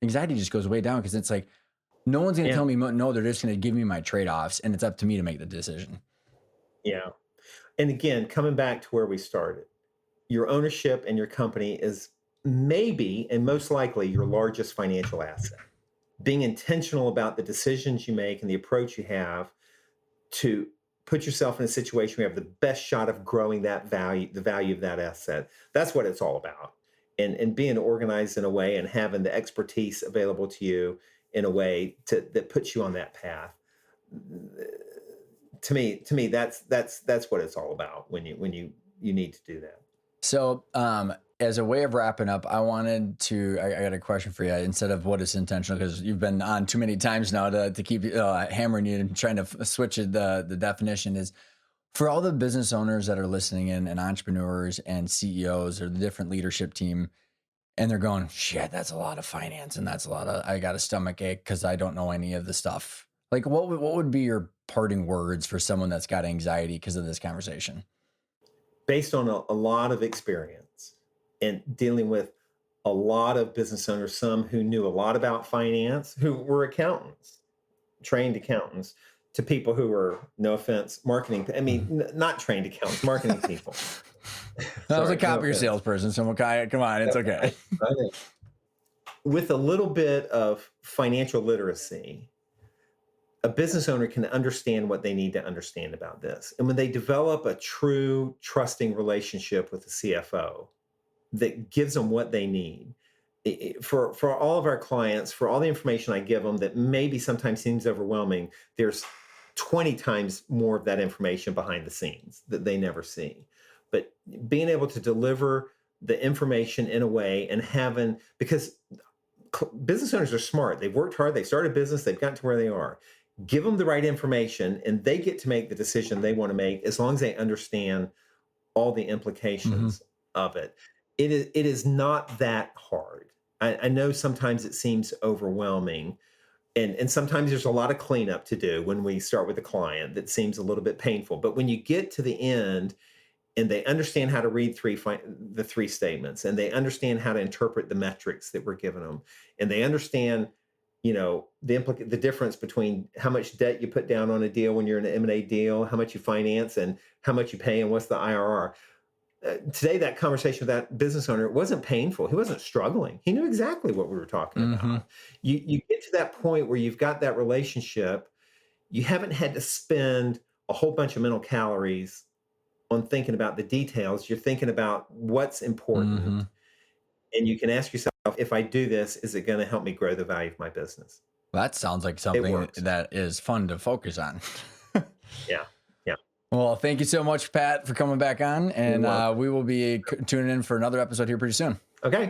anxiety just goes way down because it's like no one's going to tell me no. They're just going to give me my trade-offs, and it's up to me to make the decision. Yeah. And again, coming back to where we started, your ownership and your company is maybe and most likely your largest financial asset. Being intentional about the decisions you make and the approach you have to put yourself in a situation where you have the best shot of growing that value, the value of that asset. That's what it's all about. And being organized in a way and having the expertise available to you in a way that puts you on that path. To me, that's what it's all about when you need to do that. So, as a way of wrapping up, I got a question for you instead of what is intentional, because you've been on too many times now to keep hammering you and trying to switch it. The definition is for all the business owners that are listening in and entrepreneurs and CEOs or the different leadership team, and they're going, shit, that's a lot of finance. And that's I got a stomach ache because I don't know any of the stuff. Like what would be your parting words for someone that's got anxiety because of this conversation? Based on a lot of experience and dealing with a lot of business owners, some who knew a lot about finance, who were accountants, trained accountants, to people who were, no offense, marketing. I mean, not trained accountants, marketing people. I was a copier salesperson, so come on, it's okay. With a little bit of financial literacy, a business owner can understand what they need to understand about this. And when they develop a true trusting relationship with the CFO that gives them what they need, for all of our clients, for all the information I give them that maybe sometimes seems overwhelming, there's 20 times more of that information behind the scenes that they never see. But being able to deliver the information in a way and because business owners are smart. They've worked hard. They started a business. They've gotten to where they are. Give them the right information and they get to make the decision they want to make as long as they understand all the implications of it. It is not that hard. I know sometimes it seems overwhelming and sometimes there's a lot of cleanup to do when we start with a client that seems a little bit painful. But when you get to the end and they understand how to read the three statements and they understand how to interpret the metrics that we're giving them and they understand the difference between how much debt you put down on a deal when you're in an M&A deal, how much you finance and how much you pay and what's the IRR. Today, that conversation with that business owner, it wasn't painful. He wasn't struggling. He knew exactly what we were talking about. You get to that point where you've got that relationship. You haven't had to spend a whole bunch of mental calories on thinking about the details. You're thinking about what's important. And you can ask yourself, if I do this, is it going to help me grow the value of my business? Well, that sounds like something that is fun to focus on. Yeah. Well, thank you so much, Pat, for coming back on. And we will be tuning in for another episode here pretty soon. Okay.